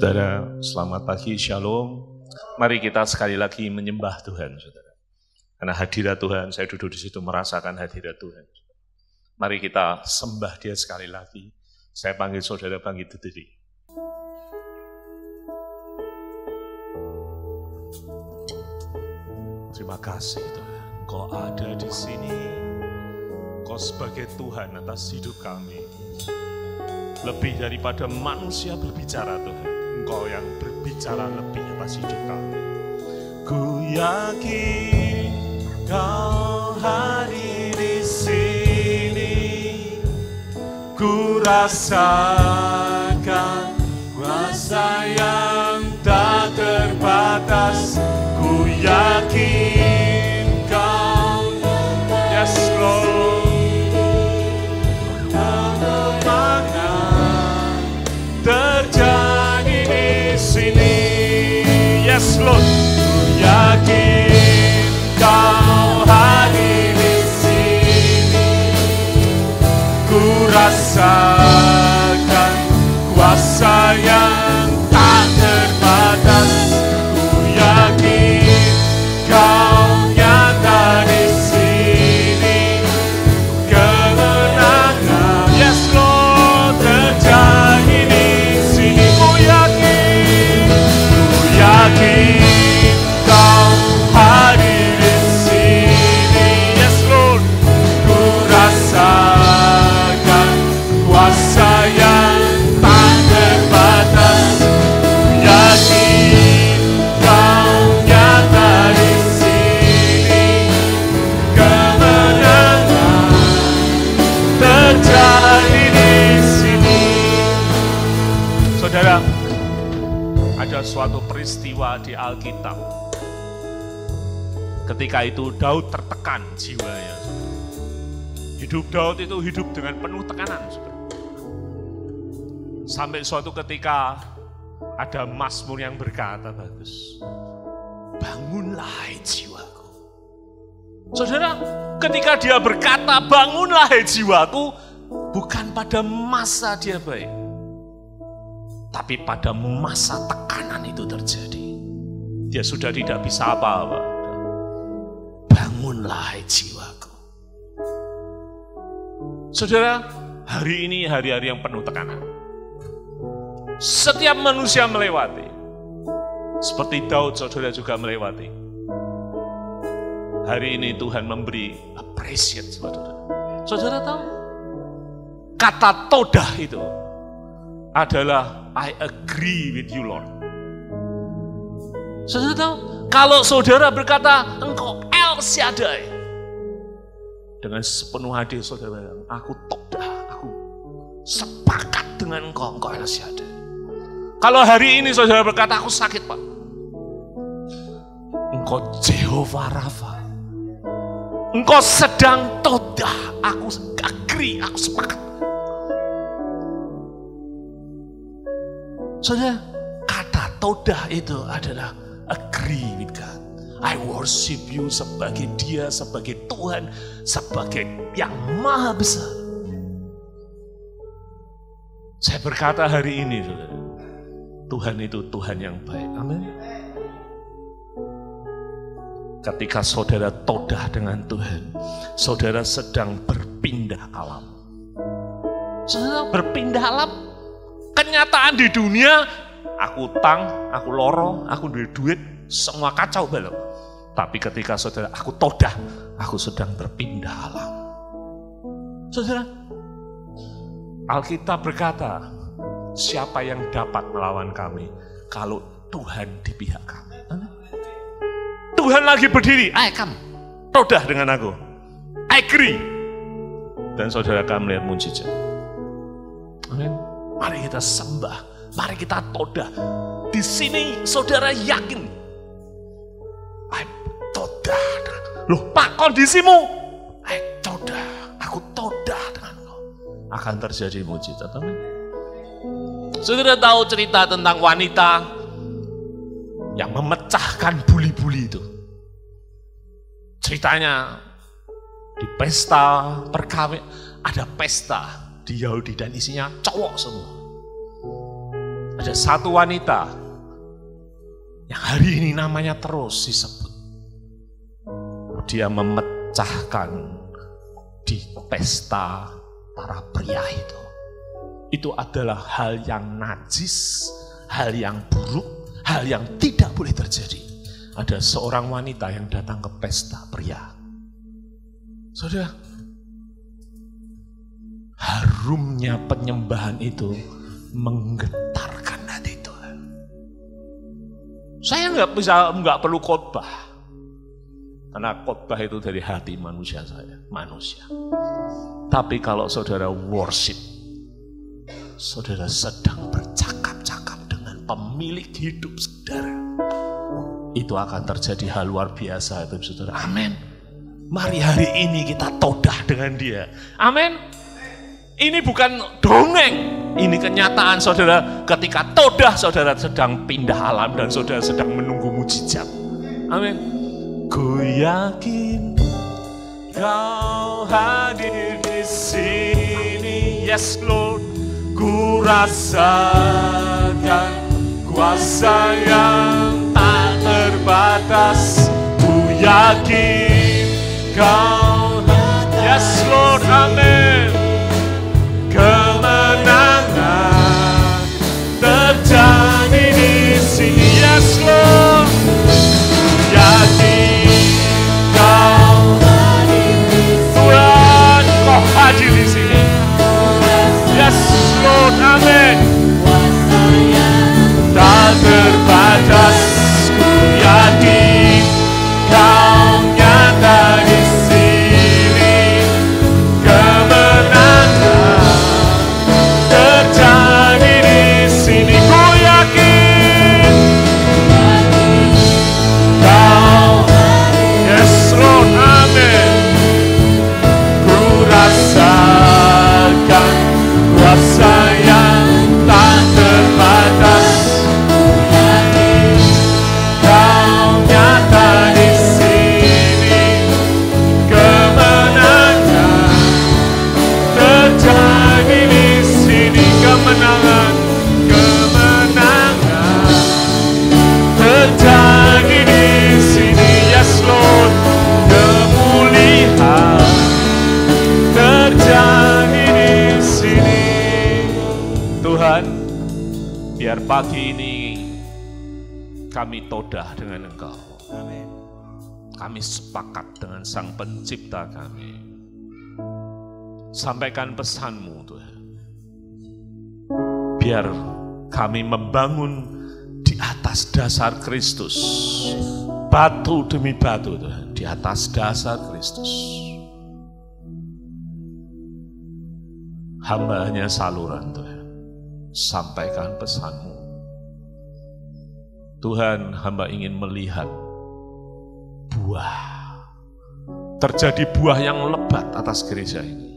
Saudara, selamat pagi, shalom. Mari kita sekali lagi menyembah Tuhan, saudara. Karena hadirat Tuhan, saya duduk di situ merasakan hadirat Tuhan. Mari kita sembah Dia sekali lagi. Saya panggil saudara bangkit berdiri. Terima kasih Tuhan, Kau ada di sini. Kau sebagai Tuhan atas hidup kami. Lebih daripada manusia berbicara Tuhan, Engkau yang berbicara lebih atas hidup kami. Ku yakin Kau hadir di sini. Ku rasakan kuasa yang tak terbatas. Ku yakin Kau, yes Lord. Terjadi di sini, yes Lord. Ku yakin Kau hadir di sini. Ku rasakan kuasa yang tak terbatas. Ku yakin Kau nyata di sini. Kemenangan, yes Lord, terjadi di sini. Ku yakin Kau hadir di sini, yes Lord. Ku rasakan kuasa yang tak terbatas. Ku yakin Kau nyata di sini. Kemenangan terjadi di sini. Saudara, ada suatu peristiwa di Alkitab. Ketika itu Daud tertekan jiwanya. Hidup Daud itu hidup dengan penuh tekanan. Sampai suatu ketika ada mazmur yang berkata bagus. Bangunlah hai jiwaku. Saudara, ketika dia berkata bangunlah hai jiwaku, bukan pada masa dia baik. Tapi pada masa tekanan itu terjadi. Dia sudah tidak bisa apa-apa. Bangunlah hai jiwaku. Saudara, hari ini hari-hari yang penuh tekanan. Setiap manusia melewati. Seperti Daud, saudara juga melewati. Hari ini Tuhan memberi appreciate saudara. Saudara tahu? Kata todah itu adalah I agree with you Lord. Saudara tahu? Kalau saudara berkata Engkau El Shaddai, dengan sepenuh hati saudara bilang, aku todah, aku sepakat dengan Engkau El Shaddai. Kalau hari ini saudara berkata aku sakit Pak, Engkau Jehovah Rafa, Engkau sedang todah, aku agree, aku sepakat. Saudara, kata todah itu adalah agree with God. I worship you sebagai Dia, sebagai Tuhan, sebagai yang maha besar. Saya berkata hari ini, saudara, Tuhan itu Tuhan yang baik. Amin. Ketika saudara todah dengan Tuhan, saudara sedang berpindah alam. Saudara berpindah alam. Kenyataan di dunia, aku utang, aku loro, aku duit, semua kacau balau. Tapi ketika saudara, aku todah, aku sedang berpindah alam. Saudara, Alkitab berkata, siapa yang dapat melawan kami kalau Tuhan di pihak kami? Tuhan lagi berdiri, ayo kamu, todah dengan aku. I agree. Dan saudara akan melihat mujizat. Amin. Mari kita sembah, mari kita todah. Di sini saudara yakin, todah. Loh Pak, kondisimu? Todah, aku todah dengan Engkau. Akan terjadi mujizat. Amin. Saudara tahu cerita tentang wanita yang memecahkan buli-buli itu. Ceritanya di pesta perkawinan, ada pesta di Yahudi dan isinya cowok semua. Ada satu wanita yang hari ini namanya terus disebut. Dia memecahkan di pesta para pria itu. Itu adalah hal yang najis, hal yang buruk, hal yang tidak boleh terjadi. Ada seorang wanita yang datang ke pesta pria. Saudara, harumnya penyembahan itu menggetarkan hati Tuhan. Saya nggak perlu khotbah, karena khotbah itu dari hati manusia. Tapi kalau saudara worship, saudara sedang bercakap-cakap dengan pemilik hidup saudara, itu akan terjadi hal luar biasa itu saudara. Amin. Mari hari ini kita todah dengan dia. Amin. Ini bukan dongeng, ini kenyataan saudara. Ketika todah saudara sedang pindah alam dan saudara sedang menunggu mujizat. Amin. Ku yakin Kau hadir di sini, yes Lord. Ku rasakan kuasa yang tak terbatas. Ku yakin Kau hadir, yes Lord, amin. Kemenangan terjadi di sini, yes Lord. Yakin Kau Tuhan, Kau hadir di sini, yes Lord, amin. Tak terbatas, ku yakin Kau nyata di sini. Kemenangan terjadi di sini, ku yakin Kau, yes Lord, amin. Ku rasakan kuasa yang tak terbatas. Kau nyata di sini. Kemenangan terjadi di sini. Kemenangan terjadi di sini, yes Lord. Kemuliaan terjadi di sini. Tuhan, biar pagi ini kami todah dengan Engkau. Amin. Kami sepakat dengan Sang Pencipta kami. Sampaikan pesan-Mu Tuhan. Biar kami membangun di atas dasar Kristus. Batu demi batu Tuhan, di atas dasar Kristus. Hamba hanya saluran Tuhan. Sampaikan pesan-Mu. Tuhan, hamba ingin melihat buah. Terjadi buah yang lebat atas gereja ini.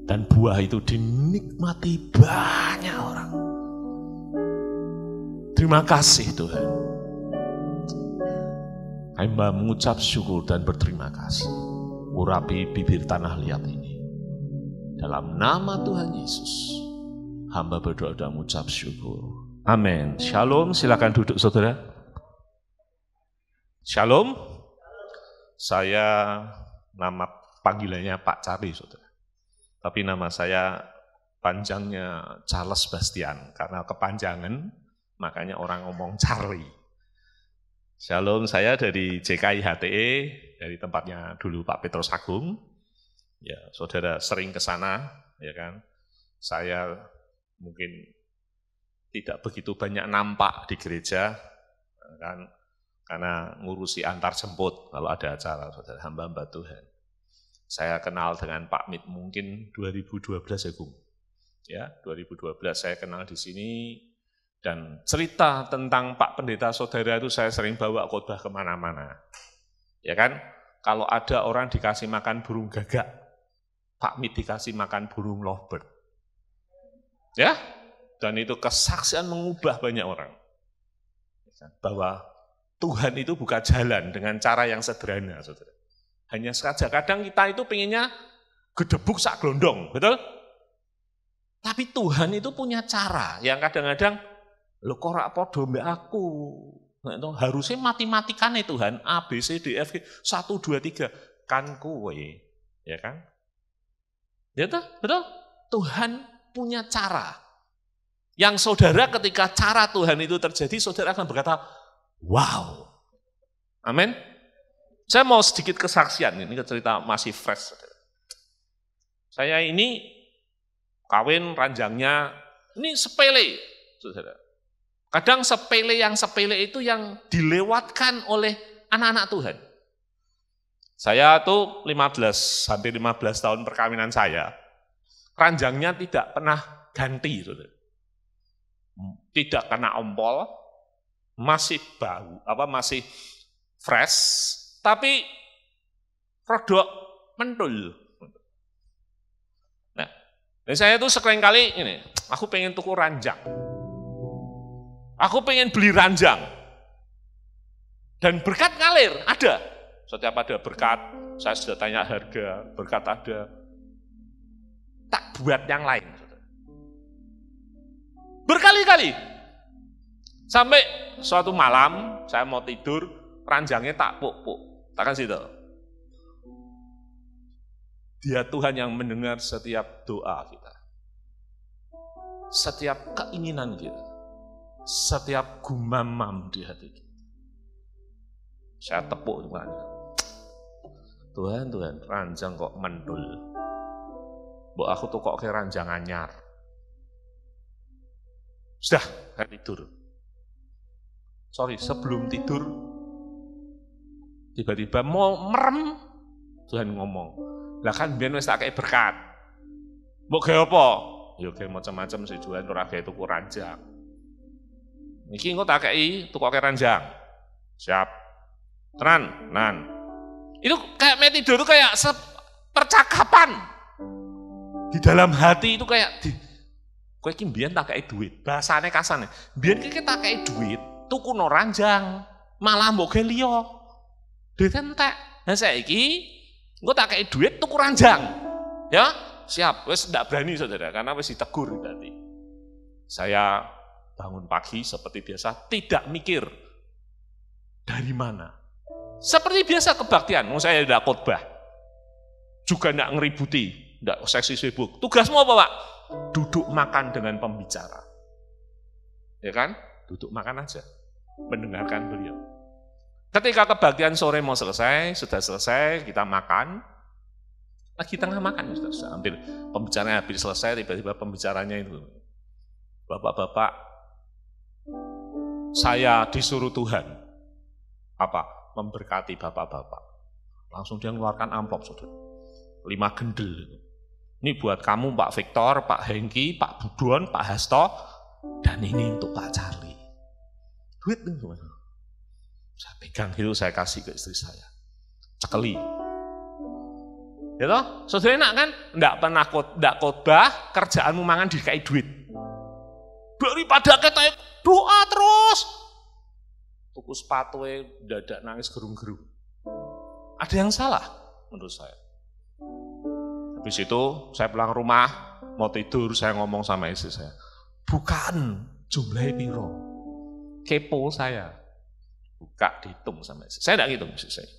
Dan buah itu dinikmati banyak orang. Terima kasih Tuhan. Hamba mengucap syukur dan berterima kasih. Urapi bibir tanah liat ini. Dalam nama Tuhan Yesus, hamba berdoa dan mengucap syukur. Amin. Shalom, silakan duduk saudara. Shalom. Saya nama panggilannya Pak Cari saudara. Tapi nama saya panjangnya Charles Bastian. Karena kepanjangan, makanya orang ngomong Charlie. Shalom, saya dari JKI HTE, dari tempatnya dulu Pak Petrus Agung. Ya, saudara sering ke sana, ya kan. Saya mungkin tidak begitu banyak nampak di gereja, kan, karena ngurusi antar jemput kalau ada acara, saudara, hamba-hamba Tuhan. Saya kenal dengan Pak Mit mungkin 2012 ya, Bung. Ya, 2012 saya kenal di sini, dan cerita tentang Pak Pendeta Saudara itu saya sering bawa khotbah kemana-mana. Ya kan, kalau ada orang dikasih makan burung gagak, Pak Mit dikasih makan burung lovebird. Ya, dan itu kesaksian mengubah banyak orang. Bahwa Tuhan itu buka jalan dengan cara yang sederhana, saudara. Hanya saja kadang kita itu pengennya gedebuk sak glondong, betul? Tapi Tuhan itu punya cara yang kadang-kadang Lho kok ora padha mbek aku? Harusnya matematikane Tuhan A B C D F G 1 2 3 kan kowe, ya kan? Ya toh, betul? Tuhan punya cara. Yang saudara ketika cara Tuhan itu terjadi, saudara akan berkata, wow. Amin. Saya mau sedikit kesaksian, ini cerita masih fresh. Saya ini kawin ranjangnya, ini sepele, saudara. Kadang yang sepele itu yang dilewatkan oleh anak-anak Tuhan. Saya tuh hampir 15 tahun perkawinan saya, ranjangnya tidak pernah ganti, saudara. Tidak kena ompol, masih bau, masih fresh, tapi rodok mentul. Nah, dan saya tuh sekali kali ini, aku pengen tuku ranjang. Aku pengen beli ranjang. Dan berkat ngalir, ada. Setiap ada berkat, saya sudah tanya harga, berkat ada. Tak buat yang lain. Berkali-kali. Sampai suatu malam, saya mau tidur, ranjangnya tak puk-puk. Tak kasih tahu. Dia Tuhan yang mendengar setiap doa kita. Setiap keinginan kita. Setiap gumamam di hati kita. Saya tepuk Tuhan, ranjang kok mendul. Mbok aku tuh kok ke ranjang anyar. Sudah, saya tidur. Sebelum tidur, tiba-tiba mau merem, Tuhan ngomong, lah kan biar wis tak kei berkat. Mbok gawe apa? Ya gawe macam-macam sih Tuhan, ora gawe tuku ranjang. Niki engko tak kei tukoke ranjang. Siap. Tenan, nan. Itu kayak tidur itu kayak percakapan. Di dalam hati itu kayak kowe iki mbiyen tak kei duit. Bahasane kasane. Mbiyen iki tak kei duit, tukuno ranjang, malah mbok gawe liya. Duit entek. Lah saiki engko tak kei duit tuku ranjang. Ya, siap. Wis ndak berani Saudara karena wis ditegur berarti. Saya bangun pagi seperti biasa, tidak mikir dari mana. Seperti biasa kebaktian, saya tidak khotbah, juga tidak ngeributi, tidak seksi sibuk. Tugasmu apa Pak? Duduk makan dengan pembicara. Ya kan? Duduk makan aja, mendengarkan beliau. Ketika kebaktian sore mau selesai, sudah selesai, kita makan. Lagi tengah makan, sudah hampir pembicaranya habis selesai, tiba-tiba pembicaranya itu, Bapak-bapak, saya disuruh Tuhan memberkati bapak-bapak. Langsung dia mengeluarkan amplop, Saudara. 5 gendel. Ini buat kamu Pak Victor, Pak Hengki, Pak Budon, Pak Hasto, dan ini untuk Pak Charlie. Duit itu. Saya pegang itu, saya kasih ke istri saya. Cekeli. Ya toh? Saudara enak kan? Enggak khotbah, kerjaanmu mangan dikai duit. Daripada kita doa terus. Tuku sepatu dadak nangis gerung-gerung. Ada yang salah menurut saya. Habis itu saya pulang rumah, mau tidur, saya ngomong sama istri saya. Bukan jumlahnya piro. Kepo saya. Buka dihitung sama istri. Saya tidak ngitung istri saya.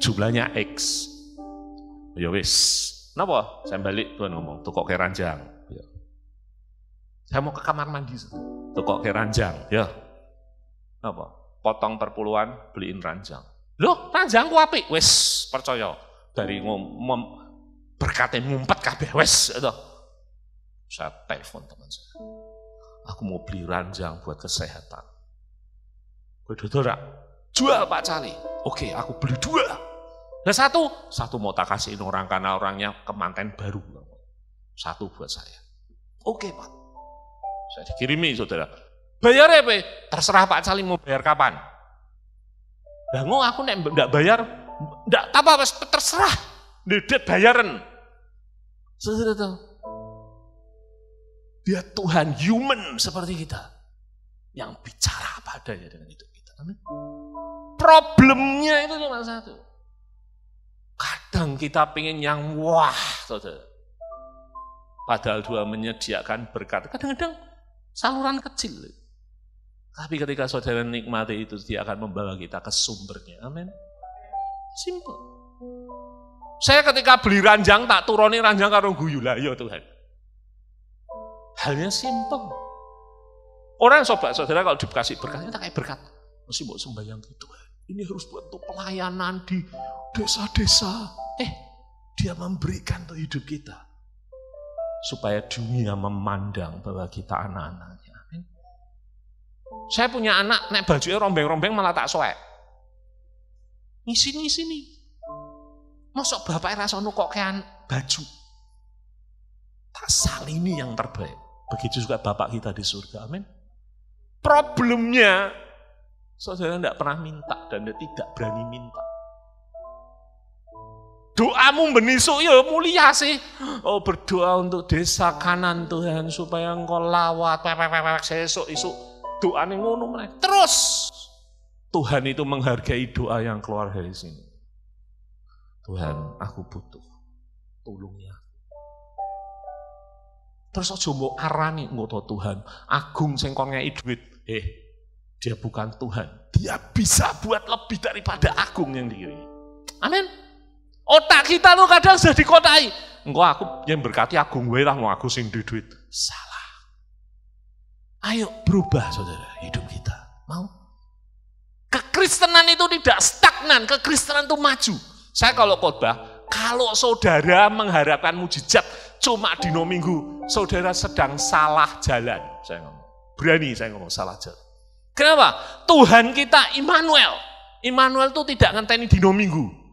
Jumlahnya X. Ya wis. Napa? Saya balik Tuhan ngomong, tukok ke ranjang. Ya. Saya mau ke kamar mandi, tukok ke ranjang, ya. Apa? Potong perpuluhan, beliin ranjang. Loh, ranjangku apik, wis percaya. Dari berkatnya ngumpet kabeh, wis itu. Saya telepon teman saya. Aku mau beli ranjang buat kesehatan. Gue dodora, jual Pak Cali. Oke, aku beli 2. Nah satu mau tak kasihin orang karena orangnya kemanten baru. 1 buat saya. Oke Pak. Saya dikirimi Saudara. Bayar ya Pak? Terserah Pak Cali mau bayar kapan. Bangun aku enggak bayar, enggak apa-apa, terserah. Dedet bayaran. Saudara tahu. Dia Tuhan human seperti kita. Yang bicara apa adanya dengan hidup kita. Amin. Problemnya itu cuma satu. Kadang kita pengen yang wah, Saudara. Padahal Tuhan menyediakan berkat. Kadang-kadang Saluran kecil. Tapi ketika saudara nikmati itu, dia akan membawa kita ke sumbernya. Amin. Simple. Saya ketika beli ranjang, tak turuni ranjang karo guyu lah, ya Tuhan. Halnya simple. Orang sobat saudara kalau dikasih berkatnya tak kayak berkat. Mesti mau sembahyang gitu. Ini harus buat untuk pelayanan di desa-desa. Dia memberikan untuk hidup kita. Supaya dunia memandang bahwa kita anak-anaknya. Amin. Saya punya anak, nek bajunya rombeng-rombeng malah tak soek. Ngisi-ngisi nih. Masuk bapaknya rasa kok kayak baju. Tak salini yang terbaik. Begitu juga Bapak kita di surga. Amin. Problemnya, saudara tidak pernah minta dan dia tidak berani minta. Doamu benisuk ya mulia sih. Oh, berdoa untuk desa kanan Tuhan supaya engkau lawat sesuk-isuk doane ngono meneh. Terus Tuhan itu menghargai doa yang keluar dari sini. Tuhan, aku butuh tulungnya. Terus aja mbok arani ngono Tuhan, Agung sing kon ngeki duit. Dia bukan Tuhan. Dia bisa buat lebih daripada Agung yang diri. Amin. Otak kita tuh kadang sudah dikotai. Engkau aku yang berkati Agung wae lah, mau aku sing duit. Salah. Ayo berubah saudara hidup kita. Mau? Kekristenan itu tidak stagnan, kekristenan itu maju. Saya kalau khotbah, kalau saudara mengharapkan mujizat cuma di Minggu, saudara sedang salah jalan. Saya ngomong. Berani saya ngomong salah jalan. Kenapa? Tuhan kita Immanuel. Immanuel itu tidak ngenteni di Minggu.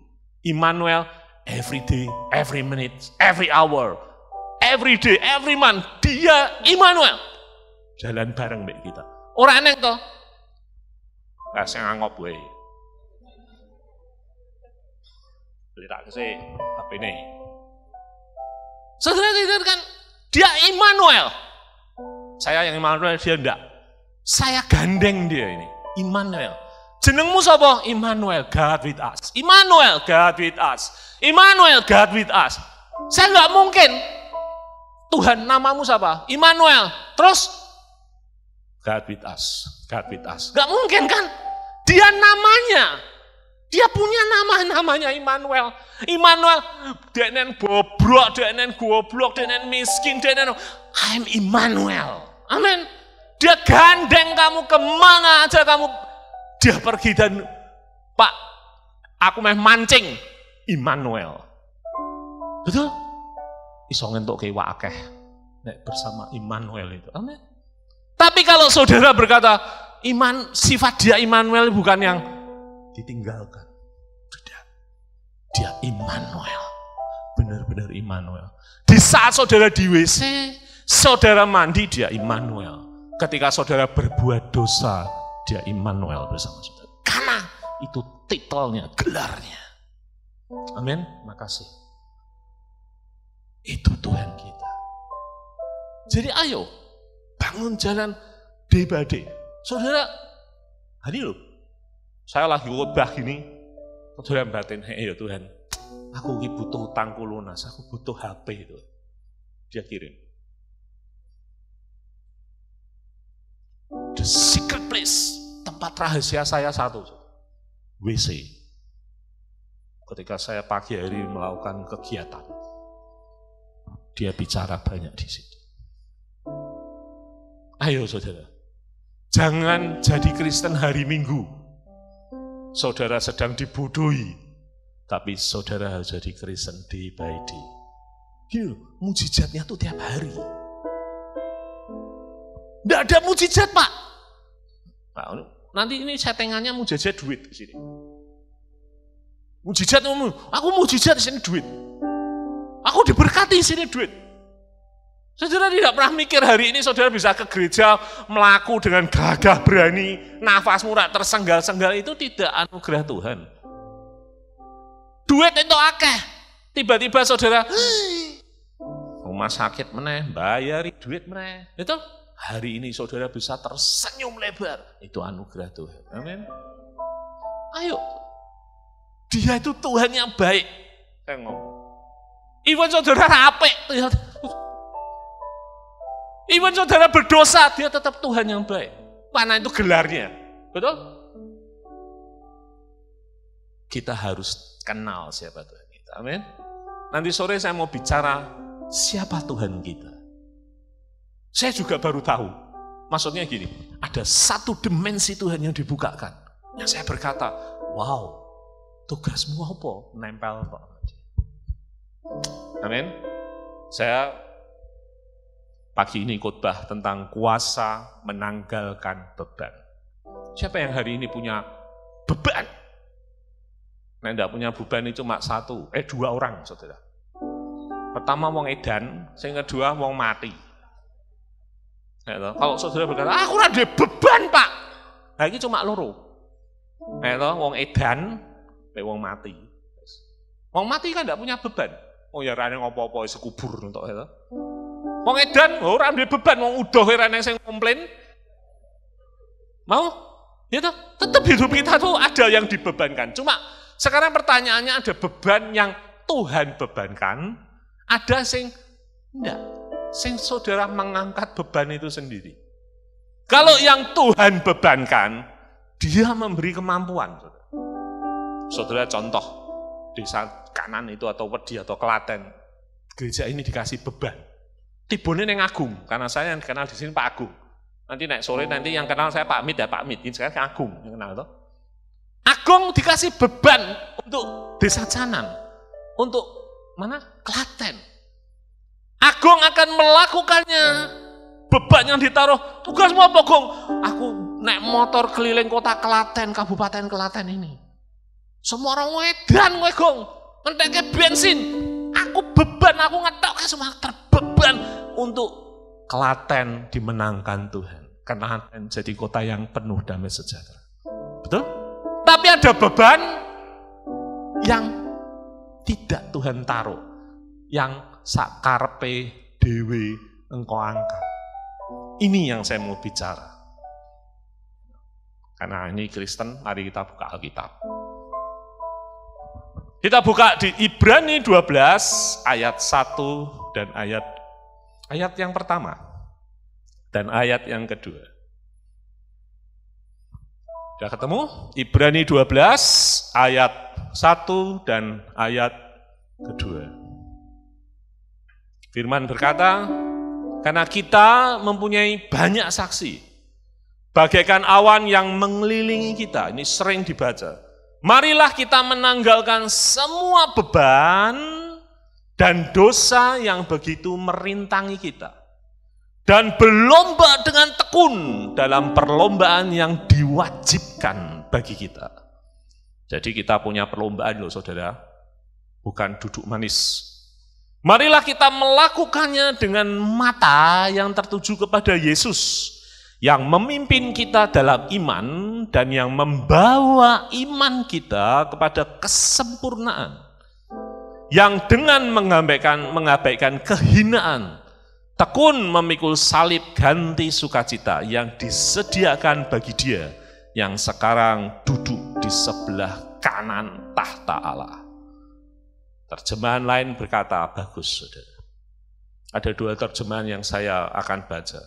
Immanuel, every day, every minute, every hour, every day, every month, dia Immanuel. Jalan bareng mbek kita. Ora aneh toh? Kasih ngangop gue. Beli tak kasih HP ini. Saudara itu kan, dia Immanuel. Saya yang Immanuel, dia enggak. Saya gandeng dia ini, Immanuel. Jenengmu sapa? Immanuel, God with us. Immanuel, God with us. Immanuel, God with us. Saya nggak mungkin. Tuhan, namamu siapa? Immanuel. Terus God with us, God with us. Nggak mungkin kan? Dia namanya. Dia punya namanya Immanuel. Immanuel, denen bobrok, denen goblok, denen miskin, denen I'm Immanuel. Amin. Dia gandeng kamu kemana aja kamu. Dia pergi dan Pak, aku meh mancing Immanuel. Betul? Iso ngentuk kewa akeh nek bersama Immanuel itu. Amin. Tapi kalau saudara berkata sifat dia Immanuel bukan yang ditinggalkan. Tidak. Dia Immanuel. Benar-benar Immanuel. Di saat saudara di WC, saudara mandi, dia Immanuel. Ketika saudara berbuat dosa, dia Immanuel bersama saudara. Karena itu titelnya, gelarnya. Amin. Makasih. Itu Tuhan kita. Jadi ayo bangun jalan day by day. Saudara, hari loh. Saya lagi khotbah gini. Saudara batin, ya Tuhan, aku butuh utangku lunas, aku butuh HP itu. Dia kirim. The secret place, tempat rahasia saya satu, WC. Ketika saya pagi hari melakukan kegiatan, dia bicara banyak di situ. Ayo saudara, jangan jadi Kristen hari Minggu. Saudara sedang dibodohi, tapi saudara harus jadi Kristen day by day. Gila, mujizatnya tuh tiap hari. Tidak ada mujizat, Pak. Nah, nanti ini settingannya mujizat duit di sini. Mujizat ngomong, aku mujizat di sini duit. Aku diberkati di sini duit. Saudara tidak pernah mikir hari ini saudara bisa ke gereja melaku dengan gagah berani, nafas murah tersenggal-senggal, itu tidak anugerah Tuhan. Duit itu akeh. Tiba-tiba saudara rumah sakit meneh, bayari duit meneh. Itu hari ini saudara bisa tersenyum lebar. Itu anugerah Tuhan. Amin. Ayo. Dia itu Tuhan yang baik. Saya ngomong. Even saudara apik. Even saudara berdosa, dia tetap Tuhan yang baik. Mana itu gelarnya? Betul? Kita harus kenal siapa Tuhan kita. Amin. Nanti sore saya mau bicara siapa Tuhan kita. Saya juga baru tahu. Maksudnya gini, ada satu dimensi Tuhan yang dibukakan. Yang saya berkata, wow, tugasmu apa? Nempel Pak. Amin. Saya pagi ini khotbah tentang kuasa menanggalkan beban. Siapa yang hari ini punya beban? Nah, tidak punya beban itu cuma dua orang, saudara. Pertama wong edan, yang kedua wong mati. Nah, kalau saudara berkata, aku ada beban Pak. Nah, ini cuma loro. Nah, wong edan, wong mati. Wong mati kan tidak punya beban. Oh ya rane ngopo-opo sekubur untuk itu. Wong edan ora ada beban, wong udoh rane sing komplain. Mau? Ya toh, tetap hidup kita tuh ada yang dibebankan. Cuma sekarang pertanyaannya ada beban yang Tuhan bebankan, ada sing enggak. Sing saudara mengangkat beban itu sendiri. Kalau yang Tuhan bebankan, dia memberi kemampuan. Saudara contoh, desa kanan itu atau Wedi atau Klaten, gereja ini dikasih beban. Tibone yang Agung, karena saya yang kenal di sini Pak Agung. Nanti naik sore nanti yang kenal saya Pak Mit ya Pak Mit, ini sekarang Agung yang kenal toh. Agung dikasih beban untuk desa Canan, untuk mana? Klaten. Agung akan melakukannya. Beban yang ditaruh, tugasmu apa Gong? Aku naik motor keliling kota Klaten, Kabupaten Klaten ini. Semua orang wedan kowe Gong, ngentekke bensin. Aku beban, aku ngetoknya semua terbeban untuk Klaten dimenangkan Tuhan. Klaten jadi kota yang penuh damai sejahtera. Betul? Tapi ada beban yang tidak Tuhan taruh, yang sakarpe dewe engkau angkat. Ini yang saya mau bicara. Karena ini Kristen, mari kita buka Alkitab. Kita buka di Ibrani 12 ayat 1 dan ayat yang pertama dan ayat yang kedua. Sudah ketemu? Ibrani 12 ayat 1 dan ayat kedua. Firman berkata, karena kita mempunyai banyak saksi, bagaikan awan yang mengelilingi kita, ini sering dibaca. Marilah kita menanggalkan semua beban dan dosa yang begitu merintangi kita. Dan berlomba dengan tekun dalam perlombaan yang diwajibkan bagi kita. Jadi kita punya perlombaan loh saudara, bukan duduk manis. Marilah kita melakukannya dengan mata yang tertuju kepada Yesus, yang memimpin kita dalam iman dan yang membawa iman kita kepada kesempurnaan. Yang dengan mengabaikan kehinaan, tekun memikul salib ganti sukacita yang disediakan bagi dia yang sekarang duduk di sebelah kanan tahta Allah. Terjemahan lain berkata, bagus saudara. Ada dua terjemahan yang saya akan baca.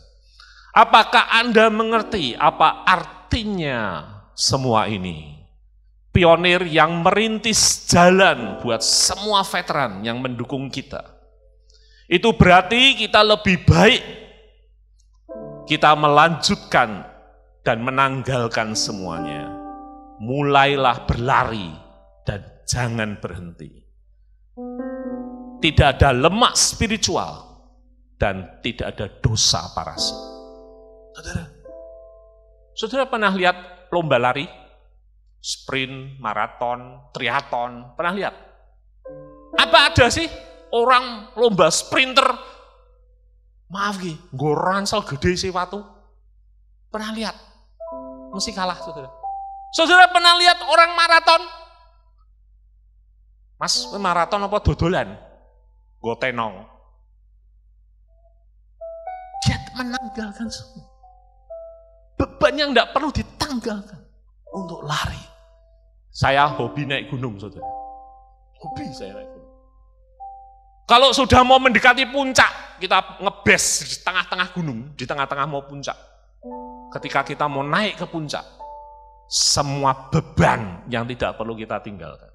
Apakah Anda mengerti apa artinya semua ini? Pionir yang merintis jalan buat semua veteran yang mendukung kita. Itu berarti kita lebih baik, kita melanjutkan dan menanggalkan semuanya. Mulailah berlari dan jangan berhenti. Tidak ada lemak spiritual dan tidak ada dosa parasit. Saudara pernah lihat lomba lari? Sprint, maraton, triathlon, pernah lihat? Apa ada sih? Orang lomba sprinter, maaf gih, nggo ransel gede sih waktu. Pernah lihat? Mesti kalah, saudara. Saudara pernah lihat orang maraton? Mas, maraton apa dodolan? Nggo tenong. Dia menanggalkan semua. Beban yang tidak perlu ditanggalkan untuk lari. Saya hobi naik gunung, saudara. Hobi saya naik gunung. Kalau sudah mau mendekati puncak, kita ngebes di tengah-tengah gunung, di tengah-tengah mau puncak. Ketika kita mau naik ke puncak, semua beban yang tidak perlu kita tinggalkan.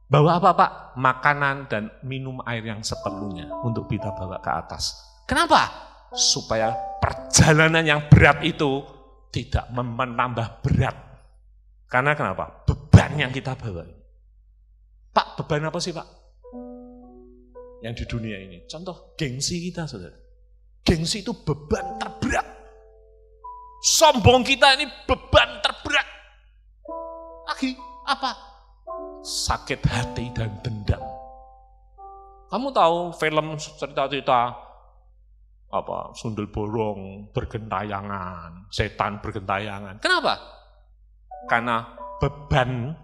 Bawa apa Pak? Makanan dan minum air yang seperlunya untuk kita bawa ke atas. Kenapa? Supaya perjalanan yang berat itu tidak menambah berat. Karena kenapa? Beban yang kita bawa. Pak, beban apa sih Pak? Yang di dunia ini. Contoh, gengsi kita saudara. Gengsi itu beban terberat. Sombong kita ini beban terberat. Lagi apa? Sakit hati dan dendam. Kamu tahu film cerita-cerita apa sundel bolong bergentayangan, setan bergentayangan. Kenapa? Karena beban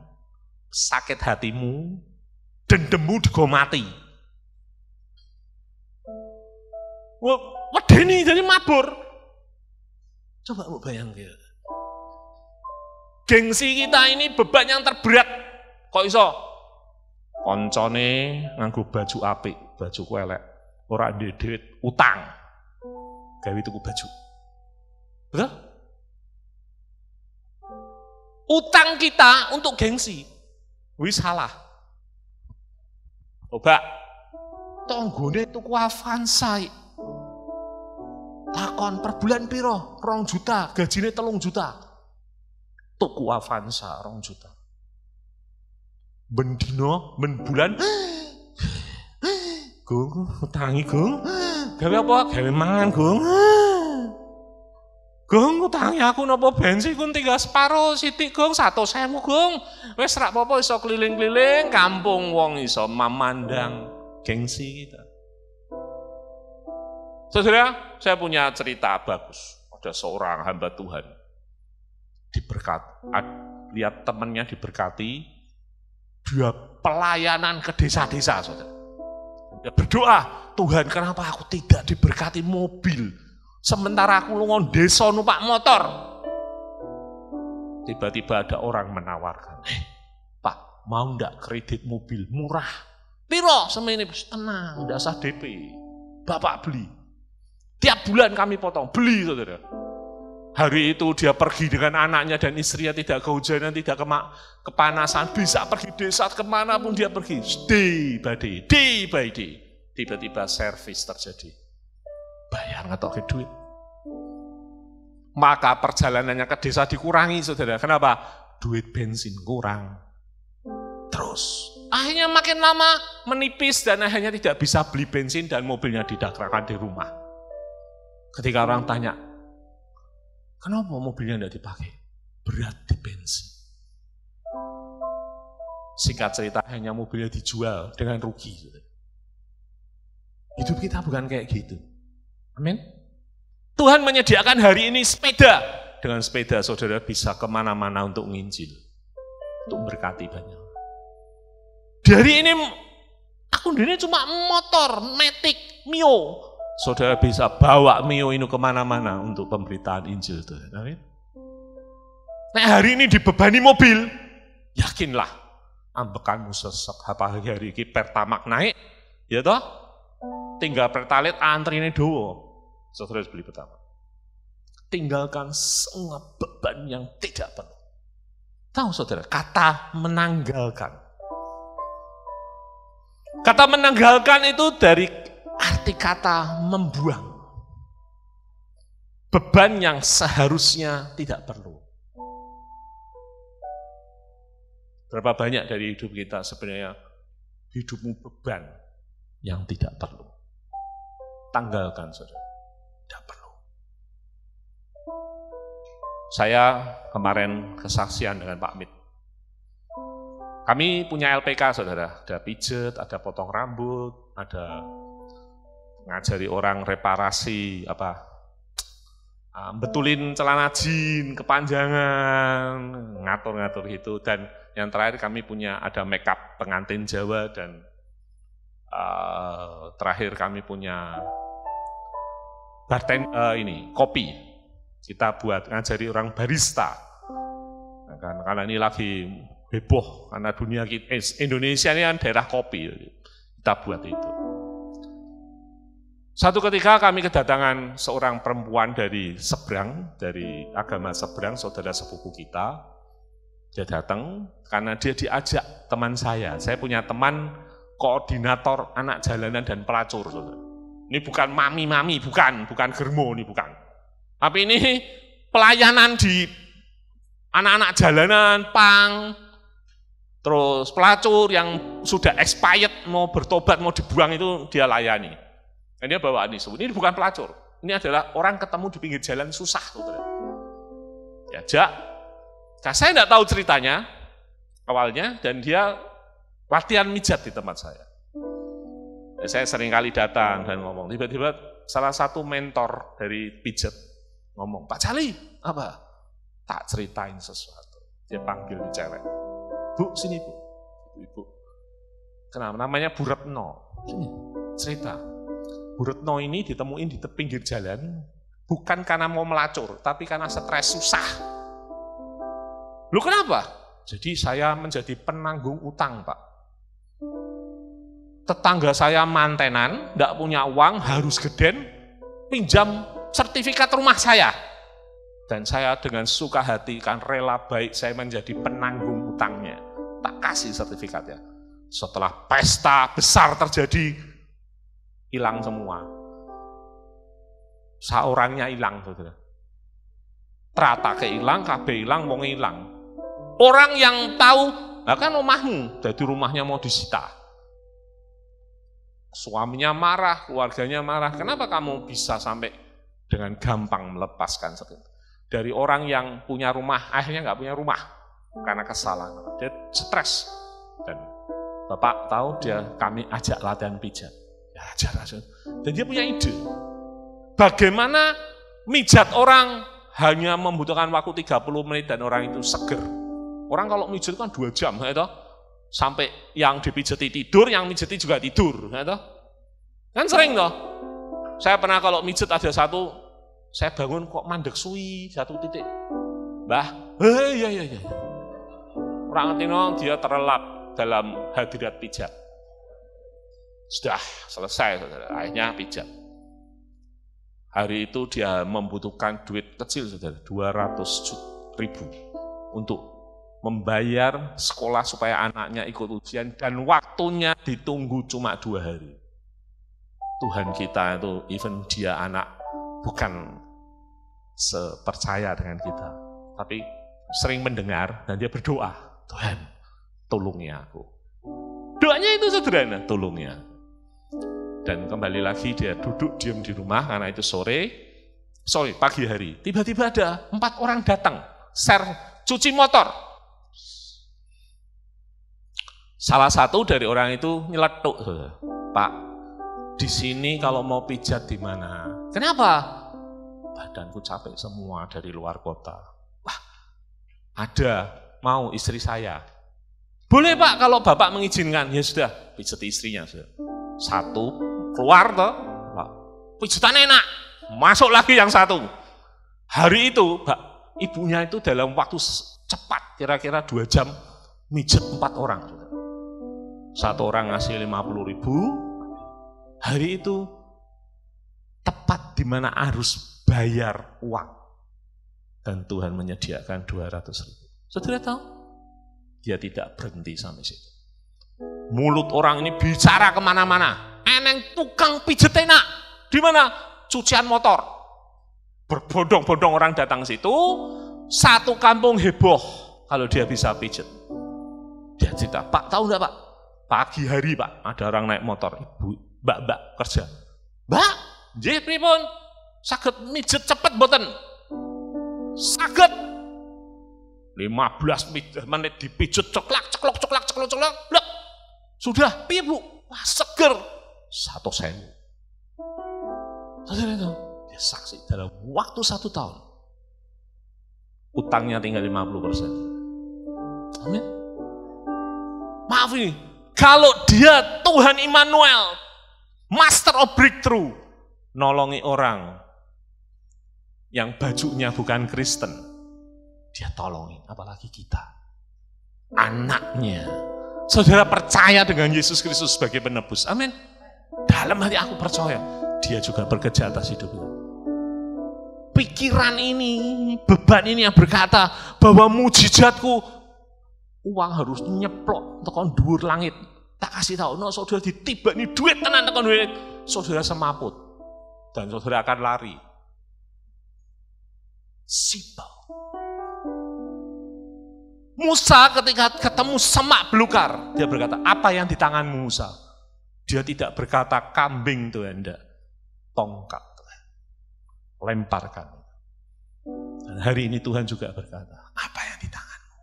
sakit hatimu, dendammu digo mati. Wedeni jadi mabur. Coba mau bayangin. Gengsi kita ini beban yang terberat. Kok iso? Koncone nganggo baju apik, baju elek, ora ndek duit, utang. Gawe tuku baju. Betul? Utang kita untuk gengsi. Wis salah. Coba tanggone tuku Avanza. Takon per bulan piro? 2 juta, gajine 3 juta. Tuku Avanza 2 juta. Ben dino, ben bulan. Gung, utangi Gung. Gawe apa? Gawe mangan Gung. Gung, utangi aku napa bensin kun tinggal separo sithik Gung, 100.000 Gung. Wis rak apa iso keliling-keliling kampung wong iso memandang gengsi kita. Saudara, saya punya cerita bagus. Ada seorang hamba Tuhan lihat temannya diberkati, dia pelayanan ke desa-desa, saudara. Dia berdoa, Tuhan kenapa aku tidak diberkati mobil, sementara aku lungon desa numpak motor. Tiba-tiba ada orang menawarkan, Pak, mau enggak kredit mobil murah? Piro semene? Tenang, enggak usah DP. Bapak beli. Tiap bulan kami potong, beli saudara. Hari itu dia pergi dengan anaknya dan istrinya, tidak kehujanan, tidak kepanasan, bisa pergi desa kemanapun dia pergi. Day by day. Tiba-tiba servis terjadi. Bayar ngetok duit. Maka perjalanannya ke desa dikurangi saudara. Kenapa? Duit bensin kurang. Terus. Akhirnya makin lama menipis dan akhirnya tidak bisa beli bensin dan mobilnya didakrakan di rumah. Ketika orang tanya, kenapa mobilnya tidak dipakai? Berat di bensin. Singkat cerita, hanya mobilnya dijual dengan rugi. Hidup kita bukan kayak gitu. Amin. Tuhan menyediakan hari ini sepeda. Dengan sepeda saudara bisa kemana-mana untuk nginjil. Untuk berkati banyak. Dari ini, aku ini cuma motor, Matic, Mio. Saudara bisa bawa Mio ini kemana-mana untuk pemberitaan Injil. Amin. Nah hari ini dibebani mobil, yakinlah ambekanmu sesek hari ini Pertamax naik, ya toh? Tinggal Pertalite antri ini dowo. Saudara harus beli Pertamax. Tinggalkan semua beban yang tidak perlu. Tahu saudara, kata menanggalkan. Kata menanggalkan itu dari arti kata membuang. Beban yang seharusnya tidak perlu. Berapa banyak dari hidup kita sebenarnya hidupmu beban yang tidak perlu. Tanggalkan saudara. Tidak perlu. Saya kemarin kesaksian dengan Pak Mit. Kami punya LPK saudara. Ada pijet, ada potong rambut, ada ngajari orang reparasi betulin celana jin kepanjangan, ngatur-ngatur itu. Dan yang terakhir kami punya ada makeup pengantin Jawa, dan terakhir kami punya kopi. Kita buat ngajari orang barista. Nah, kan, karena ini lagi heboh karena dunia kita, Indonesia ini kan daerah kopi. Kita buat itu. Satu ketika kami kedatangan seorang perempuan dari seberang, dari agama seberang, saudara sepupu kita. Dia datang karena dia diajak teman saya. Saya punya teman koordinator anak jalanan dan pelacur. Saudara. Ini bukan mami-mami, bukan germo, ini bukan. Tapi ini pelayanan di anak-anak jalanan, pang, terus pelacur yang sudah expired, mau bertobat, mau dibuang itu dia layani. Dan dia bawa ini bukan pelacur. Ini adalah orang ketemu di pinggir jalan susah. Saudara. Diajak. Nah, saya tidak tahu ceritanya awalnya, dan dia latihan mijat di tempat saya. Saya sering kali datang dan ngomong, tiba-tiba salah satu mentor dari pijat ngomong, Pak Cali, apa? Tak ceritain sesuatu. Dia panggil di cewek. Bu, sini Bu. Ibu. Kenapa? Namanya Bu Retno. Sini, cerita. Bu Retno ini ditemuin di pinggir jalan, bukan karena mau melacur, tapi karena stres susah. Lu kenapa? Jadi saya menjadi penanggung utang, Pak. Tetangga saya mantenan, tidak punya uang, harus geden, pinjam sertifikat rumah saya. Dan saya dengan suka hati, kan rela baik, saya menjadi penanggung utangnya. Tak kasih sertifikatnya. Setelah pesta besar terjadi, hilang semua. Seorangnya hilang, saudara. Teratake hilang, kabeh hilang, wong hilang. Orang yang tahu, kan rumahmu, jadi rumahnya mau disita. Suaminya marah, keluarganya marah. Kenapa kamu bisa sampai dengan gampang melepaskan seperti itu? Dari orang yang punya rumah, akhirnya nggak punya rumah karena kesalahan. Dia stres. Dan Bapak tahu kami ajak latihan pijat. Ya, ajar. Dan dia punya ide. Bagaimana mijat orang hanya membutuhkan waktu 30 menit dan orang itu seger. Orang kalau mijat kan 2 jam, ya, sampai yang dipijati tidur, yang mijati juga tidur. Ya, kan sering toh. Saya pernah kalau mijat ada satu, saya bangun kok mandek suwi, 1 titik. Mbah, iya. Orang tino dia terlelap dalam hadirat pijat. Sudah selesai, saudara. Akhirnya pijat. Hari itu dia membutuhkan duit kecil, saudara, 200.000 untuk membayar sekolah supaya anaknya ikut ujian, dan waktunya ditunggu cuma 2 hari. Tuhan kita itu, even dia anak, bukan sepercaya dengan kita, tapi sering mendengar dan dia berdoa, Tuhan, tolongi aku. Doanya itu sederhana, tolongi aku. Dan kembali lagi dia duduk diam di rumah karena itu pagi hari. Tiba-tiba ada 4 orang datang, share cuci motor. Salah satu dari orang itu nyeletuk, Pak, di sini kalau mau pijat di mana? Kenapa? Badanku capek semua dari luar kota. Wah, ada mau istri saya. Boleh Pak kalau Bapak mengizinkan. Ya sudah, pijat istrinya sudah. 1 keluar toh, pijitan enak. Masuk lagi yang 1. Hari itu, Pak, ibunya itu dalam waktu cepat, kira-kira 2 jam, mijat 4 orang. 1 orang ngasih 50.000. Hari itu tepat di mana harus bayar uang. Dan Tuhan menyediakan 200.000. Saudara tahu? Dia tidak berhenti sampai situ. Mulut orang ini bicara kemana-mana. Eneng tukang pijet enak. Di mana? Cucian motor. Berbondong-bondong orang datang situ. Satu kampung heboh kalau dia bisa pijet. Dia cerita, Pak tahu enggak Pak? Pagi hari Pak, ada orang naik motor. Ibu, mbak kerja. Mbak, nggih pripun? Saged mijet cepet mboten? Saged. 15 menit dipijet ceklak. Blok. Sudah, piye Bu? Wah, seger. 100.000. Saudara itu, dia saksi dalam waktu 1 tahun. Utangnya tinggal 50%. Amin. Maaf ini, kalau dia Tuhan Immanuel, Master of Breakthrough, nolongi orang yang bajunya bukan Kristen, dia tolongin, apalagi kita. Anaknya, Saudara percaya dengan Yesus Kristus sebagai penebus. Amin. Dalam hati aku percaya, dia juga bekerja atas hidupku. Pikiran ini, beban ini yang berkata bahwa mujizatku, uang harus nyeplok tekan dhuwur langit. Tak kasih tahu, no, saudara ditibani duit tenan tekan duit, saudara semaput. Dan saudara akan lari. Simple. Musa ketika ketemu semak belukar, dia berkata, apa yang di tanganmu Musa? Dia tidak berkata kambing Tuhan, enggak. Tongkat Tuhan. Lemparkan. Dan hari ini Tuhan juga berkata, apa yang di tanganmu?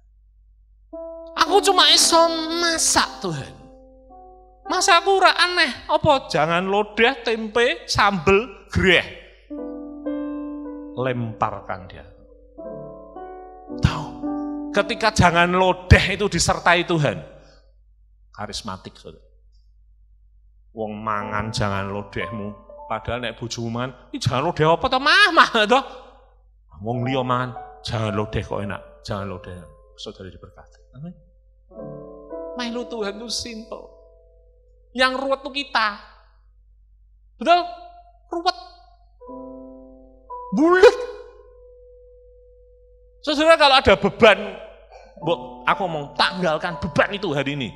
Aku cuma iso masak Tuhan. Masak aku ora aneh. Apa? Jangan lodeh, tempe, sambel, greh. Lemparkan dia. Tahu, ketika jangan lodeh itu disertai Tuhan, karismatik saudara. Wong mangan jangan lodehmu, padahal nek bojomu mangan, ini jangan lodeh apa toh mah toh. Wong liya mangan, jangan lodeh kok enak, jangan lodeh. Saudara diberkati. Amin. Melu Tuhan itu simple. Yang ruwet itu kita. Betul? Ruwet. Bulet. Saudara kalau ada beban, aku ngomong tanggalkan beban itu hari ini.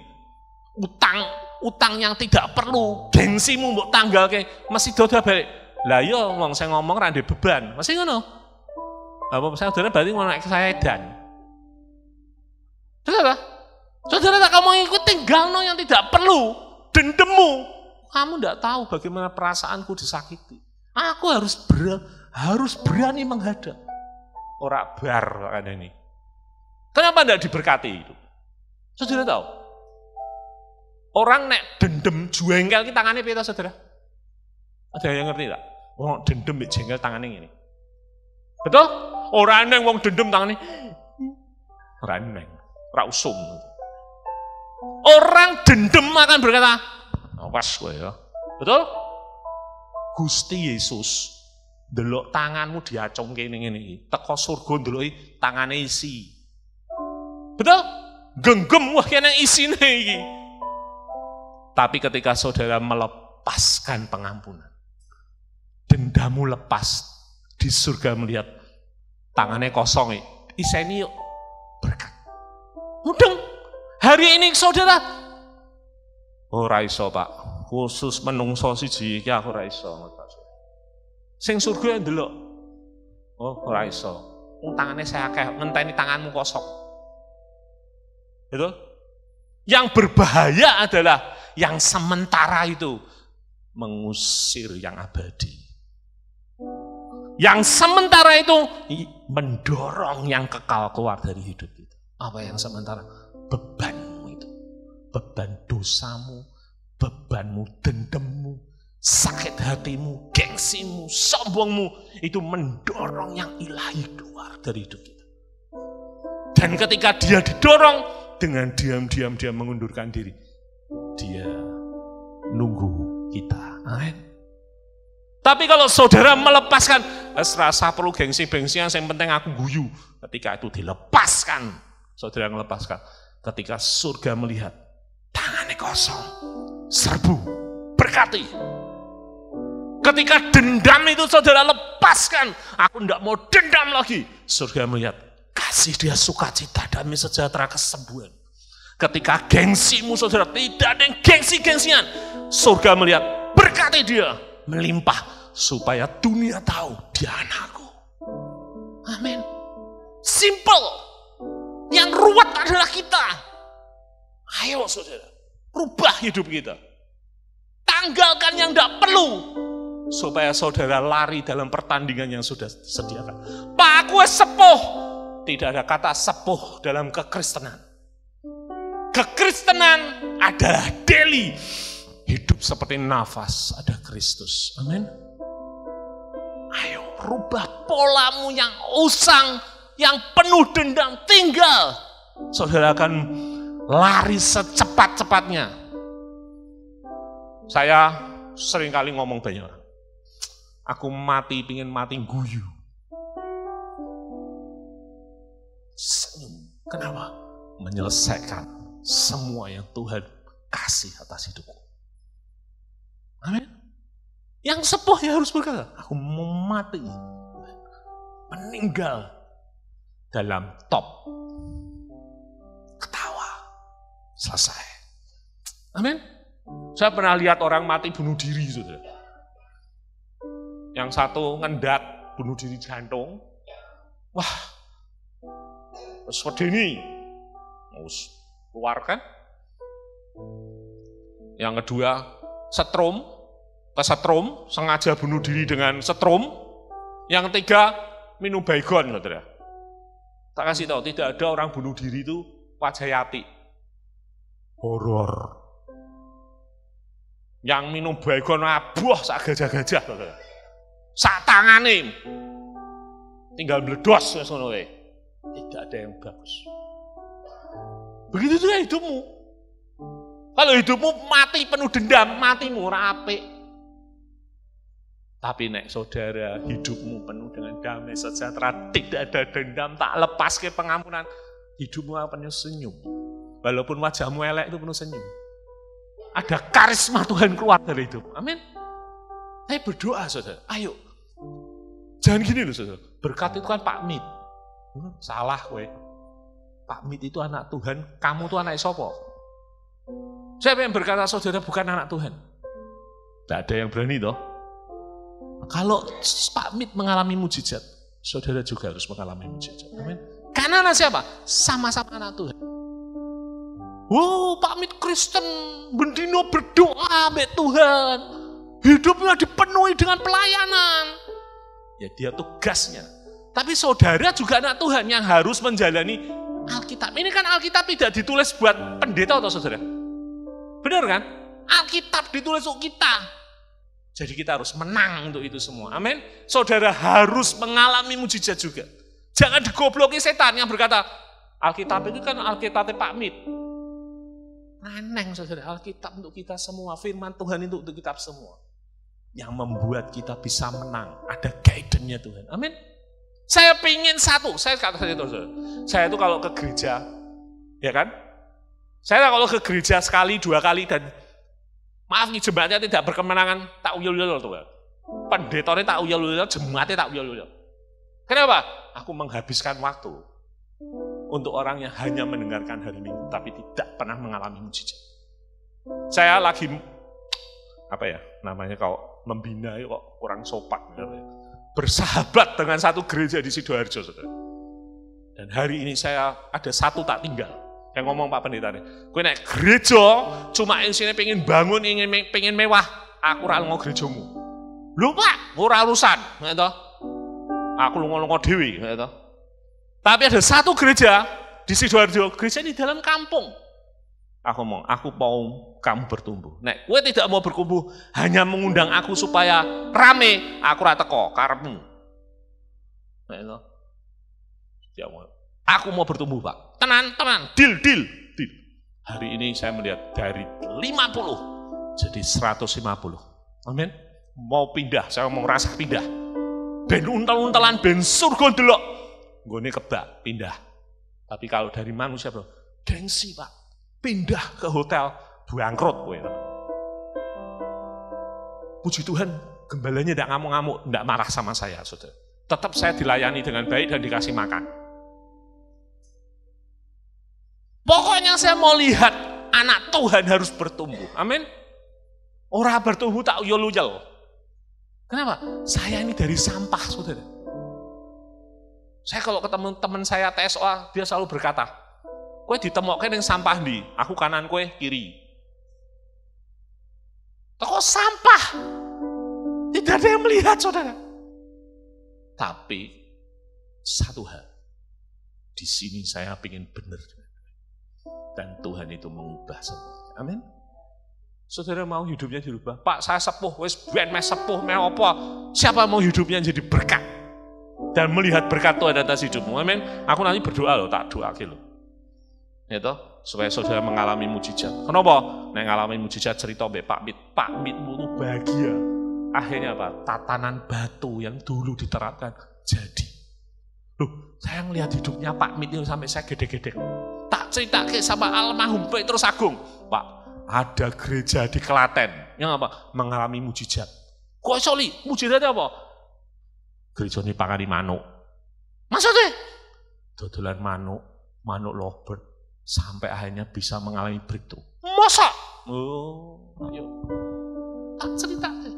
Utang yang tidak perlu, gengsimu mbok tanggalke, mesti dodo balik. Lah iya wong saya ngomong ra ndek beban, mesti ngono. Apa saudara berarti ngono nek saya edan. Saudara, saudara tak kamu ikut tinggalno yang tidak perlu, dendemmu. Kamu tidak tahu bagaimana perasaanku disakiti. Aku harus berani menghadap. Ora bar kan ini. Kenapa tidak diberkati itu? Saudara tahu? Orang nek dendem jengkel ki tangane piye ta saudara? Ada yang ngerti tak? Wong dendem mbek jengkel tangane ngene. Betul? Ora neng wong dendem tangane. Ora neng, ora usum. Orang dendem akan berkata, "Awas kowe ya." Betul? Gusti Yesus ndelok tanganmu diacungke ning ngene iki. Teko surga ndeloki tangane isi. Betul? Genggam wah kene isine iki. Tapi ketika saudara melepaskan pengampunan, dendammu lepas, di surga melihat tangannya kosong, iseni yuk berkat. Mudeng, hari ini saudara, ora iso Pak, khusus menungso siji iki aku ora iso. Sing surga ndelok, oh ora iso, tangannya saya akeh, ngenteni tanganmu kosong. Itu? Yang berbahaya adalah yang sementara itu mengusir yang abadi. Yang sementara itu mendorong yang kekal keluar dari hidup kita. Apa yang sementara? Bebanmu itu. Beban dosamu, bebanmu, dendammu, sakit hatimu, gengsimu, sombongmu. Itu mendorong yang ilahi keluar dari hidup kita. Dan ketika dia didorong, dengan diam-diam dia mengundurkan diri. Dia nunggu kita. Amin. Tapi kalau saudara melepaskan, rasa perlu gengsi-gengsian, yang penting aku guyu. Ketika itu dilepaskan, saudara melepaskan. Ketika surga melihat, tangannya kosong, serbu, berkati. Ketika dendam itu saudara lepaskan, aku tidak mau dendam lagi. Surga melihat, kasih dia sukacita, damai sejahtera, kesembuhan. Ketika gengsimu saudara tidak ada yang gengsi-gengsian, surga melihat berkati dia melimpah supaya dunia tahu dia anakku. Amin. Simple. Yang ruwet adalah kita. Ayo saudara, rubah hidup kita. Tanggalkan yang tidak perlu supaya saudara lari dalam pertandingan yang sudah disediakan. Pak, aku sepuh. Tidak ada kata sepuh dalam kekristenan. Kekristenan adalah daily. Hidup seperti nafas, ada Kristus. Amin. Ayo rubah polamu yang usang, yang penuh dendam, tinggal. Saudara akan lari secepat-cepatnya. Saya seringkali ngomong banyak orang. Aku mati, pingin mati guyu. Senyum. Kenapa? Menyelesaikan semua yang Tuhan kasih atas hidupku. Amin. Yang sepuh ya harus berkata, aku mau mati, meninggal dalam top, ketawa, selesai. Amin. Saya pernah lihat orang mati bunuh diri, saudara. Yang satu ngendat bunuh diri jantung, wah, sedeni, harus keluar kan. Yang kedua kesetrum, sengaja bunuh diri dengan setrum. Yang ketiga, minum baygon, saudara. Tak kasih tahu, tidak ada orang bunuh diri itu wajah yati. Horor. Yang minum baygon abuh sak gajah-gajah, saudara. Sak tangane. Tinggal meledos, ngono wae. Tidak ada yang bagus. Begitu juga hidupmu. Kalau hidupmu mati penuh dendam, matimu ora apik. Tapi nek saudara hidupmu penuh dengan damai sejahtera, tidak ada dendam, tak lepas ke pengampunan, hidupmu akan penuh senyum. Walaupun wajahmu elek itu penuh senyum. Ada karisma Tuhan keluar dari hidup. Amin. Saya berdoa saudara, ayo. Jangan gini loh saudara, berkat itu kan Pak Mit. Salah kowe. Pak Mit itu anak Tuhan, kamu tuh anak sapa? Siapa yang berkata saudara bukan anak Tuhan? Tidak ada yang berani toh. Kalau Pak Mit mengalami mujizat, saudara juga harus mengalami mujizat. Amin. Karena anak siapa? Sama-sama anak Tuhan. Pak Mit Kristen, bendino berdoa ambek Tuhan. Hidupnya dipenuhi dengan pelayanan. Ya dia tugasnya. Tapi saudara juga anak Tuhan yang harus menjalani Alkitab. Ini kan Alkitab tidak ditulis buat pendeta atau saudara. Benar kan? Alkitab ditulis untuk kita. Jadi kita harus menang untuk itu semua. Amin. Saudara harus mengalami mujizat juga. Jangan digobloki setan yang berkata, Alkitab itu kan Alkitabnya Pak Mit. Aneh saudara, Alkitab untuk kita semua. Firman Tuhan itu untuk kita semua. Yang membuat kita bisa menang. Ada guidance-nya Tuhan. Amin. Saya pingin satu. Saya kata itu saudara. Saya itu kalau ke gereja, ya kan? Saya kalau ke gereja sekali, 2 kali, dan maaf nih jemaatnya tidak berkemenangan, tak uyul-uyul tuh. Pendetanya tak uyul-uyul, jemaatnya tak uyul-uyul. Kenapa? Aku menghabiskan waktu untuk orang yang hanya mendengarkan hari Minggu, tapi tidak pernah mengalami mujizat. Saya lagi, namanya kalau membina kok kurang sopan. Bersahabat dengan satu gereja di Sidoarjo, saudara. Dan hari ini saya ada satu tak tinggal. Yang ngomong Pak Pendeta nih, gue naik gereja, cuma isinya pengen bangun, pengen mewah, aku lungo gerejamu. Lupa, ora urusan, gitu. Aku lungo dewi, gitu. Tapi ada satu gereja di Sidoarjo, gereja di dalam kampung. Aku ngomong, aku mau kamu bertumbuh. Nek, gue tidak mau bertumbuh, hanya mengundang aku supaya rame, aku rata kok, karepmu. Gitu. Aku mau bertumbuh Pak. Tenan, deal. Hari ini saya melihat dari 50 jadi 150. Amin. Mau pindah, saya mau ngerasa pindah. Ben untel-untelan, ben surga delok. Nggone kebak, pindah. Tapi kalau dari manusia bro, gengsi Pak. Pindah ke hotel, bangkrut kowe. Puji Tuhan, gembalanya tidak ngamuk-ngamuk, tidak marah sama saya, saudara. Tetap saya dilayani dengan baik dan dikasih makan. Pokoknya saya mau lihat anak Tuhan harus bertumbuh. Amin. Orang bertumbuh tak uyul-uyul. Kenapa? Saya ini dari sampah, saudara. Saya kalau ketemu teman saya TSOA, dia selalu berkata, kowe ditemokkan yang sampah di, aku kanan kowe kiri. Kok sampah? Tidak ada yang melihat, saudara. Tapi satu hal, di sini saya ingin benar. Dan Tuhan itu mengubah semuanya. Amin. Saudara mau hidupnya dirubah? Pak, saya sepuh, wis ben mes sepuh, mes apa? Siapa mau hidupnya jadi berkat? Dan melihat berkat Tuhan atas hidupmu. Amin. Aku nanti berdoa loh, tak doakin loh. Itu supaya saudara mengalami mujizat. Kenapa? Nek ngalami mujizat cerita mbek Pak Mit. Pak Mitmu tuh bahagia. Akhirnya apa? Tatanan batu yang dulu diterapkan jadi. Loh, saya ngelihat hidupnya Pak Mit itu sampai saya gede-gede. Tak ceritake sama almarhum Petrus Agung. Pak, ada gereja di Klaten yang apa? Mengalami mujizat. Kok iso li? Mujizatnya apa? Gereja ini pangani manuk. Maksudnya? Dodolan manuk lovebird sampai akhirnya bisa mengalami breakthrough. Masa? Oh, ayo. Tak ceritake.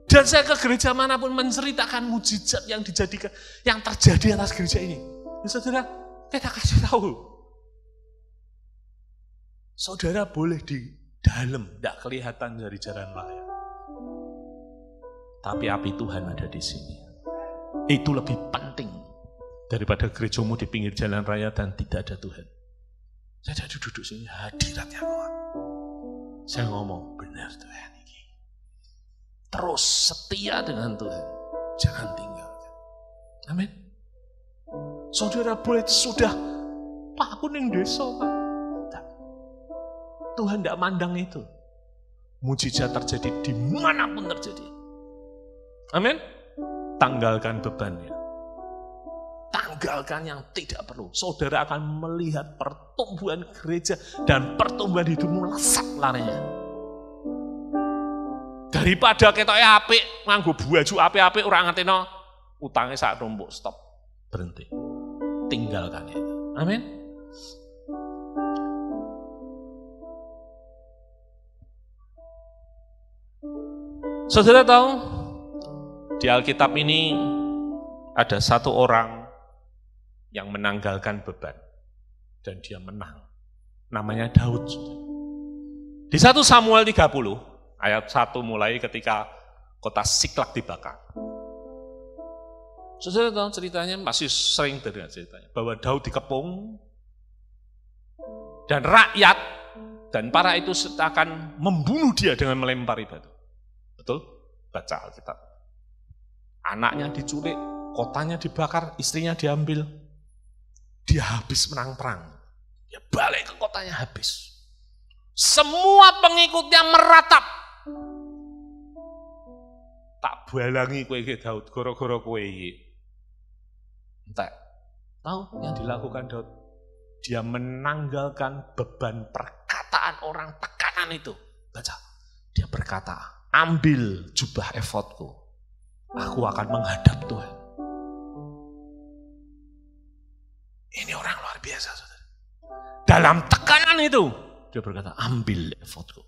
Dan saya ke gereja manapun menceritakan mujizat yang terjadi atas gereja ini. Ya, saudara, kita kasih tahu. Saudara boleh di dalam, tidak kelihatan dari jalan raya. Tapi api Tuhan ada di sini. Itu lebih penting daripada gerejamu di pinggir jalan raya dan tidak ada Tuhan. Saya ada duduk sini, hadiratnya kuat. Saya ngomong, benar Tuhan ini. Terus setia dengan Tuhan. Jangan tinggalkan. Amin. Saudara boleh sudah, Pak aku ning desa Pak. Tuhan tidak mandang itu. Mujizat terjadi dimanapun terjadi. Amin. Tanggalkan bebannya. Tanggalkan yang tidak perlu. Saudara akan melihat pertumbuhan gereja dan pertumbuhan hidupmu lesat larinya. Daripada ketoke apik, nganggo baju apik-apik ora ngerteno, utangnya sak tumpuk, stop. Berhenti. Tinggalkan itu. Amin. Saudara tahu, di Alkitab ini ada satu orang yang menanggalkan beban dan dia menang. Namanya Daud. Di 1 Samuel 30 ayat 1 mulai ketika kota Siklak dibakar. Saudara tahu ceritanya, masih sering dengar ceritanya bahwa Daud dikepung dan rakyat dan para itu akan membunuh dia dengan melempari batu. Betul? Baca Alkitab. Anaknya diculik, kotanya dibakar, istrinya diambil. Dia habis menang perang. Dia balik ke kotanya habis. Semua pengikutnya meratap. Tak balangi kowe iki Daud, gara-gara kowe iki. Entek. Tahu yang dilakukan Daud? Dia menanggalkan beban perkataan orang tekanan itu. Baca. Dia berkata, ambil jubah efodku, aku akan menghadap Tuhan. Ini orang luar biasa, saudara. Dalam tekanan itu, dia berkata, ambil efodku.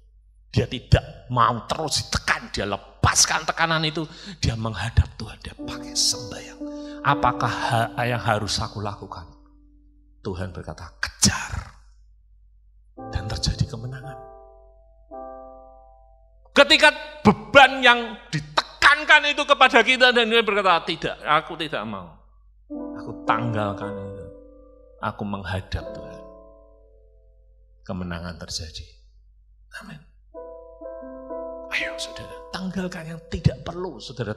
Dia tidak mau terus ditekan, dia lepaskan tekanan itu, dia menghadap Tuhan, dia pakai sembahyang. Apakah yang harus aku lakukan? Tuhan berkata, kejar. Dan terjadi kemenangan. Ketika beban yang ditekankan itu kepada kita dan dia berkata, tidak, aku tidak mau. Aku tanggalkan itu. Aku menghadap Tuhan. Kemenangan terjadi. Amin. Ayo saudara, tanggalkan yang tidak perlu. Saudara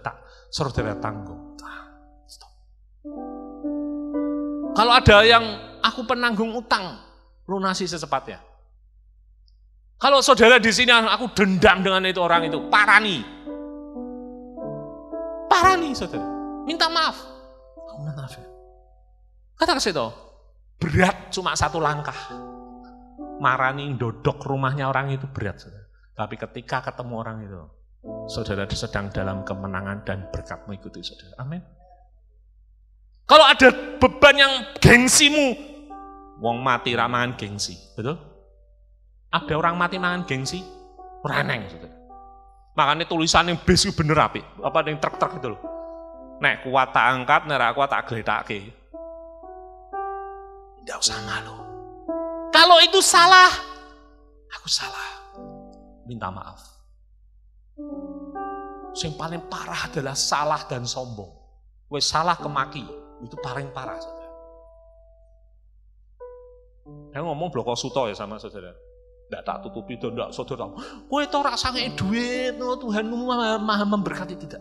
tanggung. Stop. Kalau ada yang aku penanggung utang, lunasi secepatnya. Kalau saudara di sini aku dendam dengan itu orang itu, parani. Parani saudara. Minta maaf. Aku minta maaf. Kata kasih toh, berat cuma satu langkah. Marani dodok rumahnya orang itu berat saudara. Tapi ketika ketemu orang itu, saudara sedang dalam kemenangan dan berkat mengikuti saudara. Amin. Kalau ada beban yang gengsimu, wong mati ramangan gengsi, betul? Ada orang mati mangan gengsi, reneng. Saudara. Makanya tulisan yang base itu bener api. Apa yang truk-truk itu loh. Nek kuat tak angkat, nek kuat tak gledake. Tidak usah malu. Kalau itu salah, aku salah. Minta maaf. Yang paling parah adalah salah dan sombong. Wes salah kemaki, itu paling parah. Saudara. Saya ngomong bloko suto ya sama saudara. Tidak tak tutupi itu, tidak saudara. Kowe itu rasanya duit, Tuhanmu maha memberkati, tidak.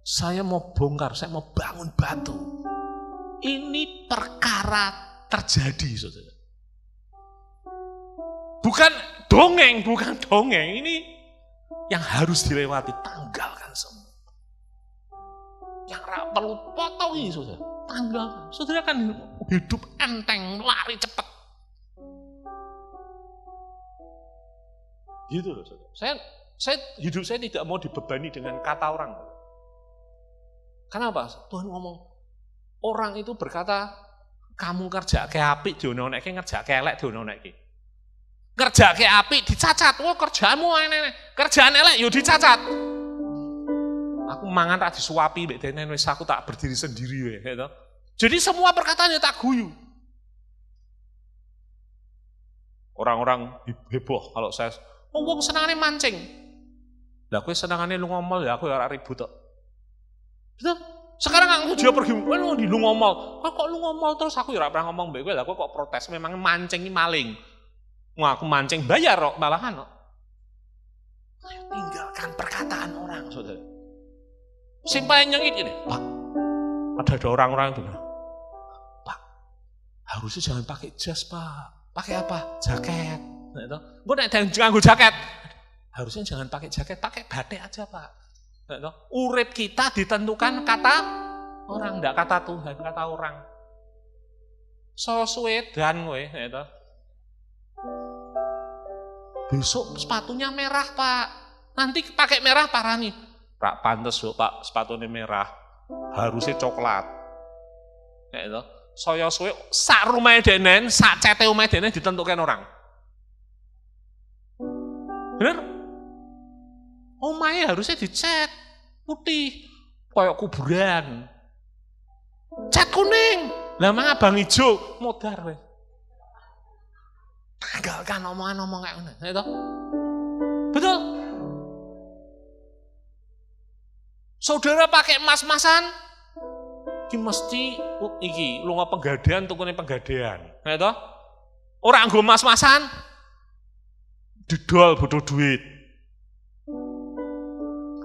Saya mau bongkar, saya mau bangun batu. Ini perkara terjadi, saudara. Bukan dongeng. Ini yang harus dilewati, tanggalkan semua. Yang perlu potongi, saudara. Tanggalkan. Saudara kan hidup enteng, lari cepat. Gitu loh, saudara. Hidup saya tidak mau dibebani dengan kata orang. Kenapa? Tuhan ngomong, orang itu berkata, kamu kerja ke apik diono-oneke, kerja ke elek diono-oneke. Kerja ke apik dicacat, kerjamu enek, kerjaan elek yo dicacat. Aku mangan tak disuapi mbek dene wis aku tak berdiri sendiri gitu. Jadi semua perkataannya tak guyu. Orang-orang heboh kalau saya wong senangane mancing. Lah kowe senangane lu ngomol ya aku ora ribut kok. Betul? Sekarang aku dia pergi, lu di lu ngomol. Kok lu ngomol terus aku ya ora pernah ngomong mbek kowe. Lah kok protes memang mancing maling. Wah, aku mancing bayar kok malahan kok. Tinggalkan perkataan orang, saudara. Sing paling nyengit ini, Pak. Ada orang-orang itu, Pak. Harusnya jangan pakai jas, Pak. Pakai apa? Jaket. Nah, itu. Gue nek nganggo jaket. Harusnya jangan pakai jaket, pakai batik aja, Pak. Nah, itu. Urip kita ditentukan kata orang, enggak kata Tuhan, kata orang. Sosuwe dan gue, nah, itu. Besok sepatunya merah, Pak. Nanti pakai merah parah nih. Pak pantes loh, Pak, sepatunya merah. Harusnya coklat. Kayak itu. Saya suwe sak rumah denen, sak cete rumah denen ditentukan orang. Bener? Omahnya harusnya dicat putih, kayak kuburan. Cat kuning. Lah mang abang hijau, modar weh. Tanggalkan omongan-omongan kayak ngono, itu. Betul? Saudara pakai emas-emasan, iki mesti iki lunga penggadean tukune penggadean. Nah itu. Ora nggo emas-emasan didol butuh duit.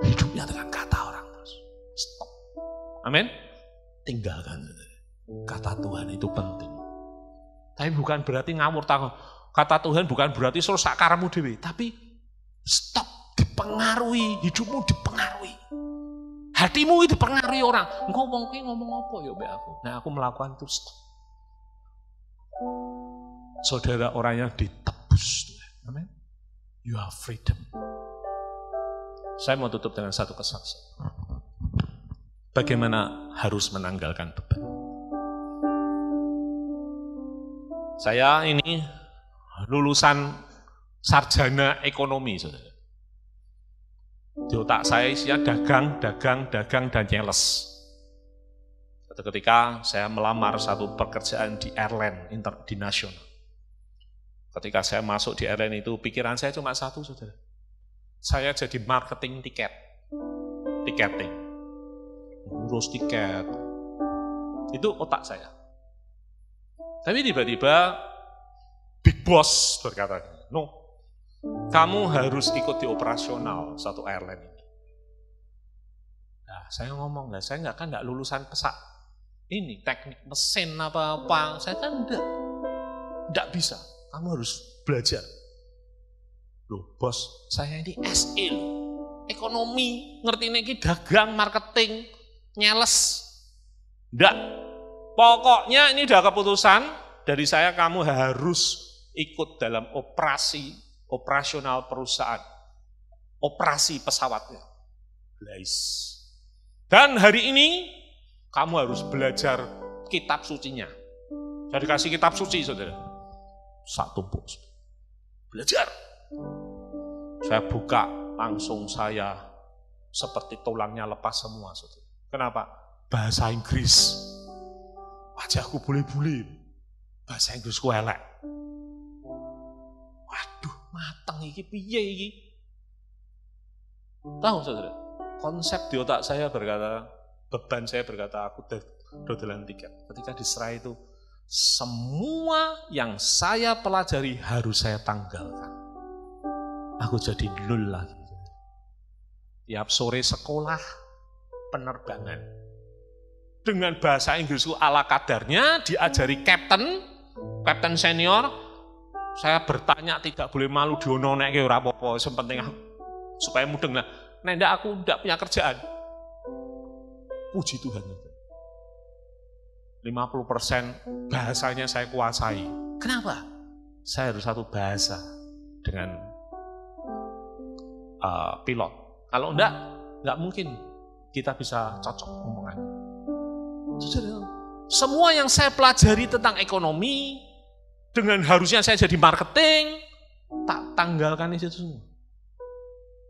Hidupnya dengan kata orang terus. Stop. Amin. Tinggalkan. Kata Tuhan itu penting. Tapi bukan berarti ngamur tangan. Kata Tuhan bukan berarti suruh sakarmu dewe, tapi stop, dipengaruhi, hidupmu dipengaruhi. Hatimu itu dipengaruhi orang. Ngomong apa ya mbak aku. Nah aku melakukan itu stop. Saudara orang yang ditebus. Amin. You have freedom. Saya mau tutup dengan satu kesaksian. Bagaimana harus menanggalkan beban. Saya ini lulusan sarjana ekonomi, saudara. Di otak saya isinya dagang, dan nyales. Ketika saya melamar satu pekerjaan di airline internasional. Ketika saya masuk di airline itu, pikiran saya cuma satu, saudara. Saya jadi marketing tiketing. Ngurus tiket. Itu otak saya. Tapi tiba-tiba Big Boss berkata, no, kamu harus ikut di operasional satu airline ini. Nah, saya ngomong, saya nggak lulusan pesak ini teknik mesin apa-apa, saya kan enggak bisa. Kamu harus belajar. Loh, bos, saya ini SE loh, ekonomi, ngerti ini dagang, marketing, nyales, enggak. Pokoknya ini udah keputusan dari saya, kamu harus ikut dalam operasional perusahaan, operasi pesawatnya. Guys. Dan hari ini kamu harus belajar kitab sucinya. Saya dikasih kitab suci, saudara. Satu bos. Belajar. Saya buka, langsung saya seperti tulangnya lepas semua, saudara. Kenapa? Bahasa Inggris. Wajahku bule-bule. Bahasa Inggrisku elek. Waduh, mateng iki piye iki? Tahu, saudara? Konsep di otak saya berkata, beban saya berkata, aku dodolan tiket. Ketika diserah itu, semua yang saya pelajari harus saya tanggalkan. Aku jadi nul lagi. Tiap sore sekolah, penerbangan. Dengan bahasa Inggrisku ala kadarnya, diajari kapten senior, saya bertanya tidak boleh malu diono-nek ora apa-apa, yang penting supaya mudeng lah. Nenda aku tidak punya kerjaan. Puji Tuhan. 50% bahasanya saya kuasai. Kenapa? Saya harus satu bahasa dengan pilot. Kalau enggak mungkin kita bisa cocok omongan. Semua yang saya pelajari tentang ekonomi, dengan harusnya saya jadi marketing, tak tanggalkan itu semua.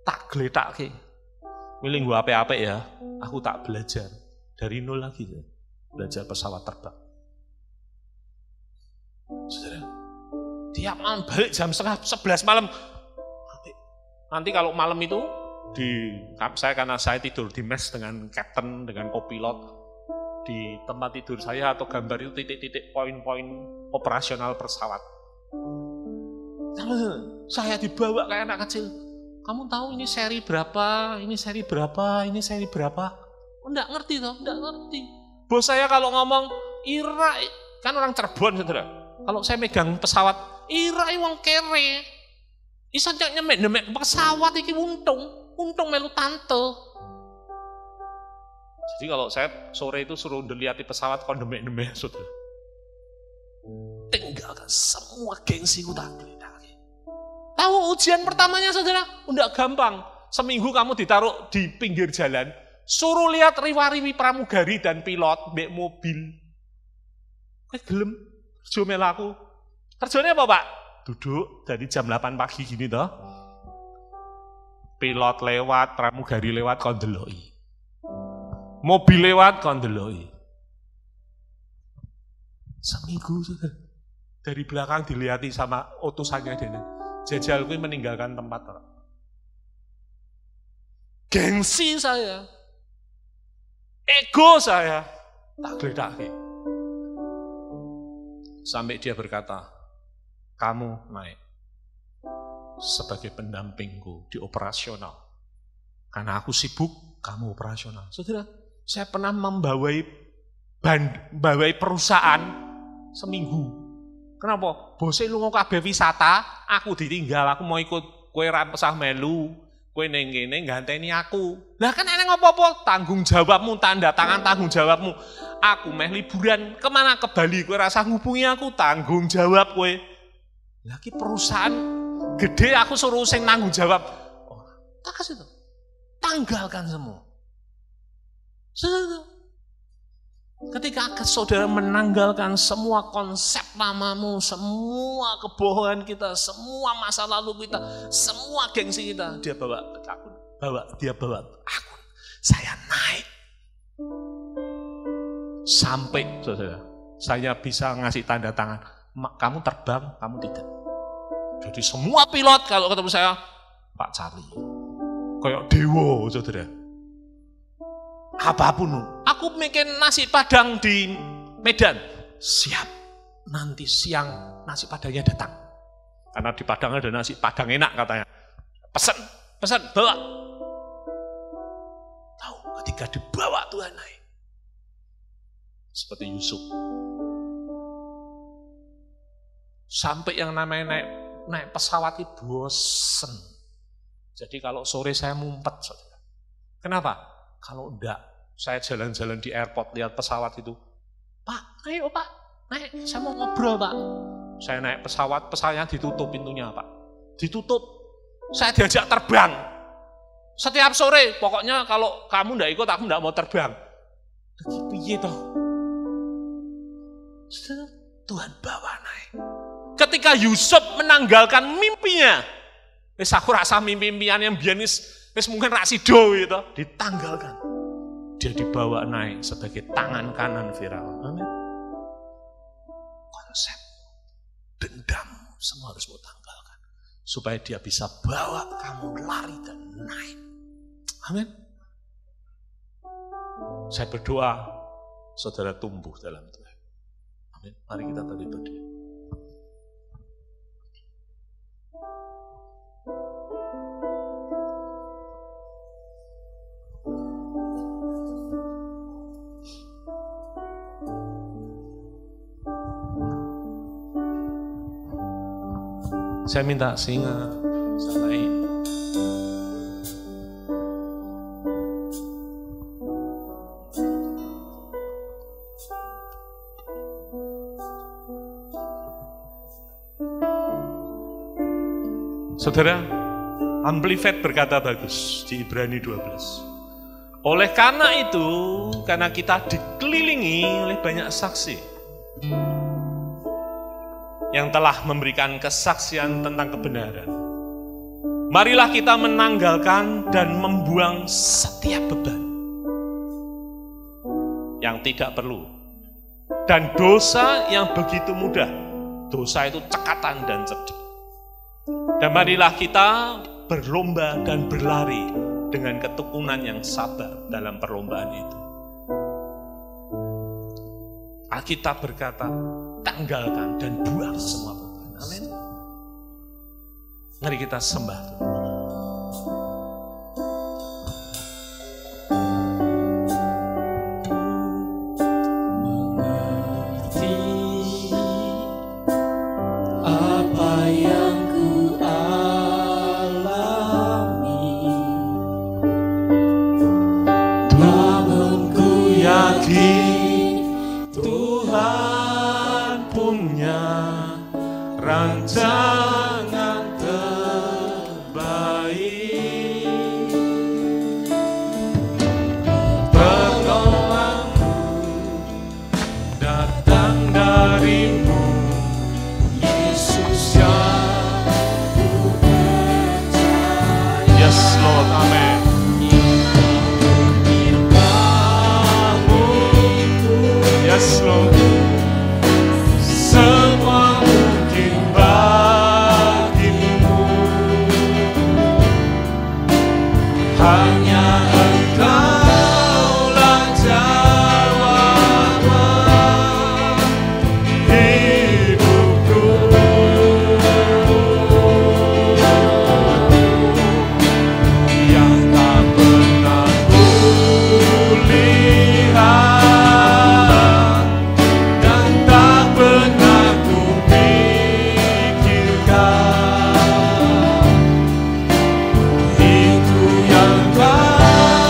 Tak geletak. Milih gua apa-apa ya, aku tak belajar. Dari nol lagi. Belajar pesawat terbang. Saudara, tiap malam balik jam 10:30 malam. Nanti kalau malam itu, karena saya tidur di mes dengan kapten, dengan kopilot, di tempat tidur saya atau gambar itu titik-titik poin-poin operasional pesawat. Saya dibawa kayak anak kecil. Kamu tahu ini seri berapa, ini seri berapa, ini seri berapa? Enggak ngerti toh, enggak ngerti. Bos saya kalau ngomong, Ira, kan orang Cirebon, saudara. Kalau saya megang pesawat, Ira wong kere. Isa nyemek pesawat iki untung melu tante. Jadi kalau saya sore itu suruh lihat di pesawat kon demek-demek, saudara. Tinggalkan semua gengsi ku tak gledaki. Tahu ujian pertamanya, saudara? Enggak gampang. Seminggu kamu ditaruh di pinggir jalan, suruh lihat riwa-riwi pramugari dan pilot mbek mobil. Kayak gelem kerja melaku. Kerjanya apa, Pak? Duduk dari jam 8 pagi gini toh. Pilot lewat, pramugari lewat kon ndeloki. Mobil lewat kon ndeloki. Seminggu sudah. Dari belakang dilihati sama utusannya dene. Jajal kuwi meninggalkan tempat. Gengsi saya. Ego saya tak gledaki. Sampai dia berkata, kamu naik sebagai pendampingku di operasional. Karena aku sibuk, kamu operasional. Saudara, saya pernah membawai perusahaan seminggu. Kenapa? Bosnya lu kabeh wisata, aku ditinggal, aku mau ikut kowe ra pesah melu. Kowe ning kene ganteni aku. Lah kan enek apa-apa? Tanggung jawabmu, tanda tangan tanggung jawabmu. Aku meh liburan kemana? Ke Bali. Kowe rasa ngubungi aku, tanggung jawab kowe. Lah ki perusahaan gede aku suruh sing tanggung jawab. Oh, tak kasih tuh. Tanggalkan semua. Ketika saudara menanggalkan semua konsep lamamu, semua kebohongan kita, semua masa lalu kita, semua gengsi kita, dia bawa akun, dia bawa akun. Saya naik. Sampai saudara, saya bisa ngasih tanda tangan, kamu terbang, kamu tidak. Jadi semua pilot kalau ketemu saya, Pak Charlie, kayak dewa saudara. Apapun, aku bikin nasi padang di Medan, siap. Nanti siang nasi padangnya datang. Karena di Padang ada nasi padang enak katanya. Pesan, bawa. Tahu ketika dibawa Tuhan naik. Seperti Yusuf. Sampai yang namanya naik pesawat itu bosen. Jadi kalau sore saya mumpet. Saudara. Kenapa? Kalau enggak, saya jalan-jalan di airport lihat pesawat itu. Pak, ayo Pak, naik, saya mau ngobrol Pak. Saya naik pesawat, pesawatnya ditutup pintunya Pak. Ditutup, saya diajak terbang. Setiap sore, pokoknya kalau kamu enggak ikut, aku enggak mau terbang. Piye toh? Tuhan bawa naik. Ketika Yusuf menanggalkan mimpinya, aku rasa mimpi-mimpian yang bianis, mungkin raksido itu ditanggalkan. Dia dibawa naik sebagai tangan kanan Firaun. Amin. Konsep dendam semua harus mau tanggalkan supaya dia bisa bawa kamu lari dan naik. Amin. Saya berdoa saudara tumbuh dalam Tuhan. Amin. Mari kita berdiri. Saya minta singa bisa naik. Saudara, Amplified berkata bagus di Ibrani 12. Oleh karena itu, karena kita dikelilingi oleh banyak saksi yang telah memberikan kesaksian tentang kebenaran, marilah kita menanggalkan dan membuang setiap beban yang tidak perlu dan dosa yang begitu mudah. Dosa itu cekatan dan cerdik. Dan marilah kita berlomba dan berlari dengan ketekunan yang sabar dalam perlombaan itu. Alkitab berkata, tanggalkan dan buang semua beban. Amin. Mari kita sembah Tuhan. Tuhan punya rancangan terbaik. Pertolonganku datang darimu, Yesus yang ku percaya. Yes Lord, amen. Yes Lord. Semua mungkin bagimu, hanya Engkaulah jawaban hidupku. Yang tak pernah kulihat dan tak pernah kupikirkan, itu yang kau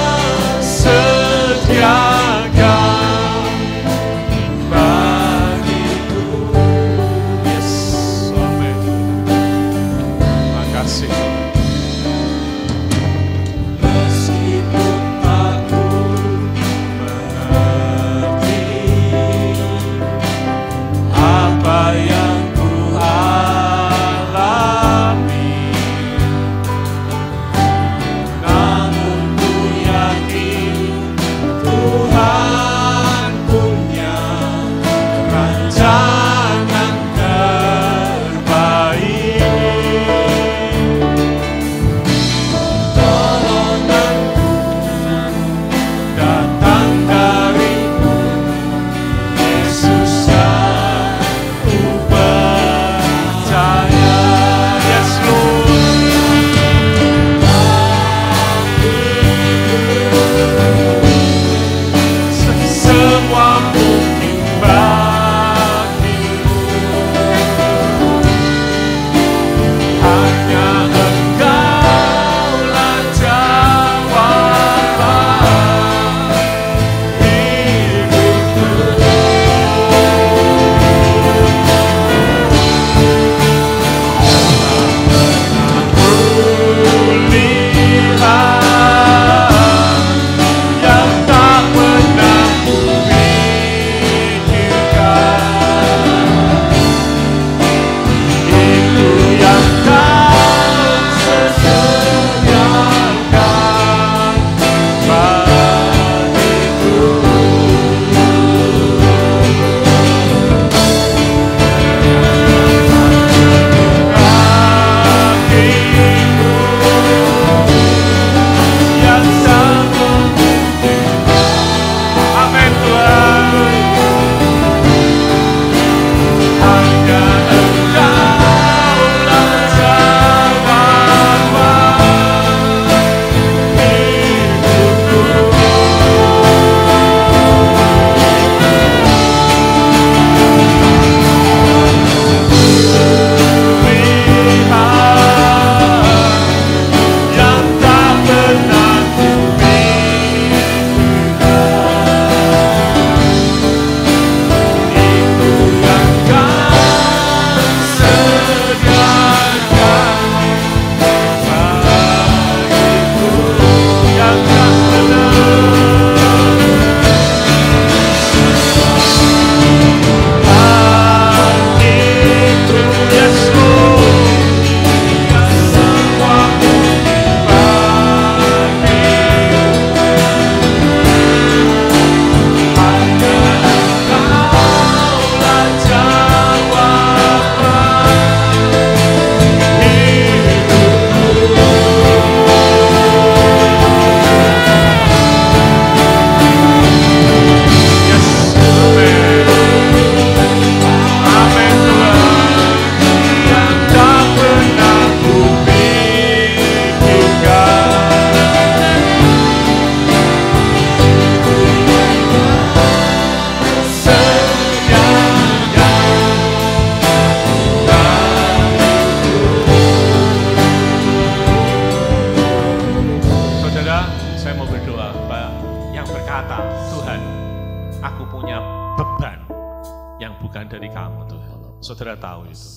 bukan dari kamu Tuhan. Saudara tahu itu.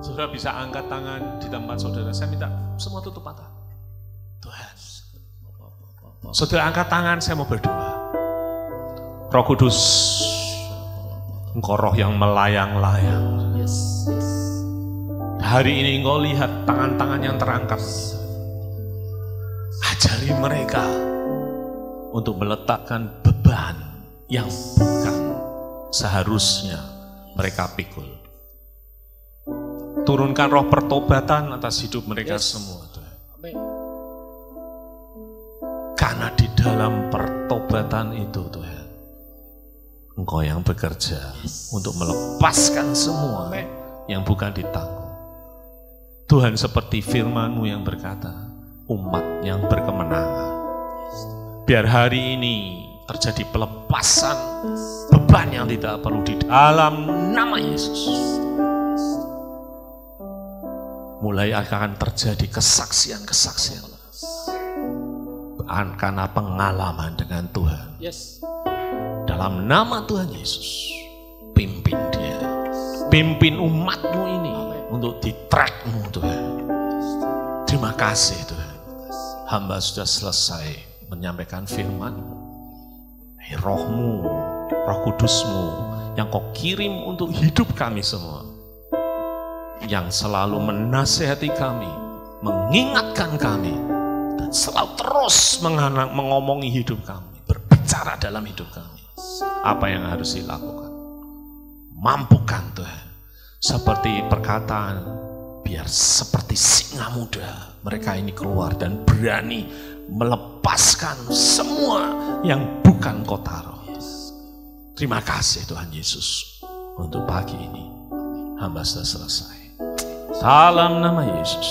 Saudara bisa angkat tangan di tempat saudara. Saya minta semua tutup mata. Tuhan. Saudara angkat tangan, saya mau berdoa. Roh Kudus, Engkau roh yang melayang-layang. Hari ini Engkau lihat tangan-tangan yang terangkat. Ajari mereka untuk meletakkan beban yang bukan seharusnya mereka pikul. Turunkan roh pertobatan atas hidup mereka semua. Tuhan. Karena di dalam pertobatan itu Tuhan, Engkau yang bekerja untuk melepaskan semua yang bukan ditanggung. Tuhan, seperti firman-Mu yang berkata, umat yang berkemenangan. Biar hari ini terjadi pelepasan beban yang tidak perlu di dalam nama Yesus. Mulai akan terjadi kesaksian-kesaksian karena pengalaman dengan Tuhan. Dalam nama Tuhan Yesus, pimpin dia, pimpin umat-Mu ini untuk di track-Mu Tuhan. Terima kasih Tuhan, hamba sudah selesai menyampaikan firman-Mu. Roh-Mu, Roh Kudus-Mu yang Kau kirim untuk hidup kami semua, yang selalu menasihati kami, mengingatkan kami, dan selalu terus mengomongi hidup kami, berbicara dalam hidup kami. Apa yang harus dilakukan? Mampukan Tuhan, seperti perkataan, biar seperti singa muda mereka ini keluar dan berani melepaskan semua yang bukan Kau taruh. Terima kasih Tuhan Yesus untuk pagi ini. Hamba sudah selesai. Dalam nama Yesus.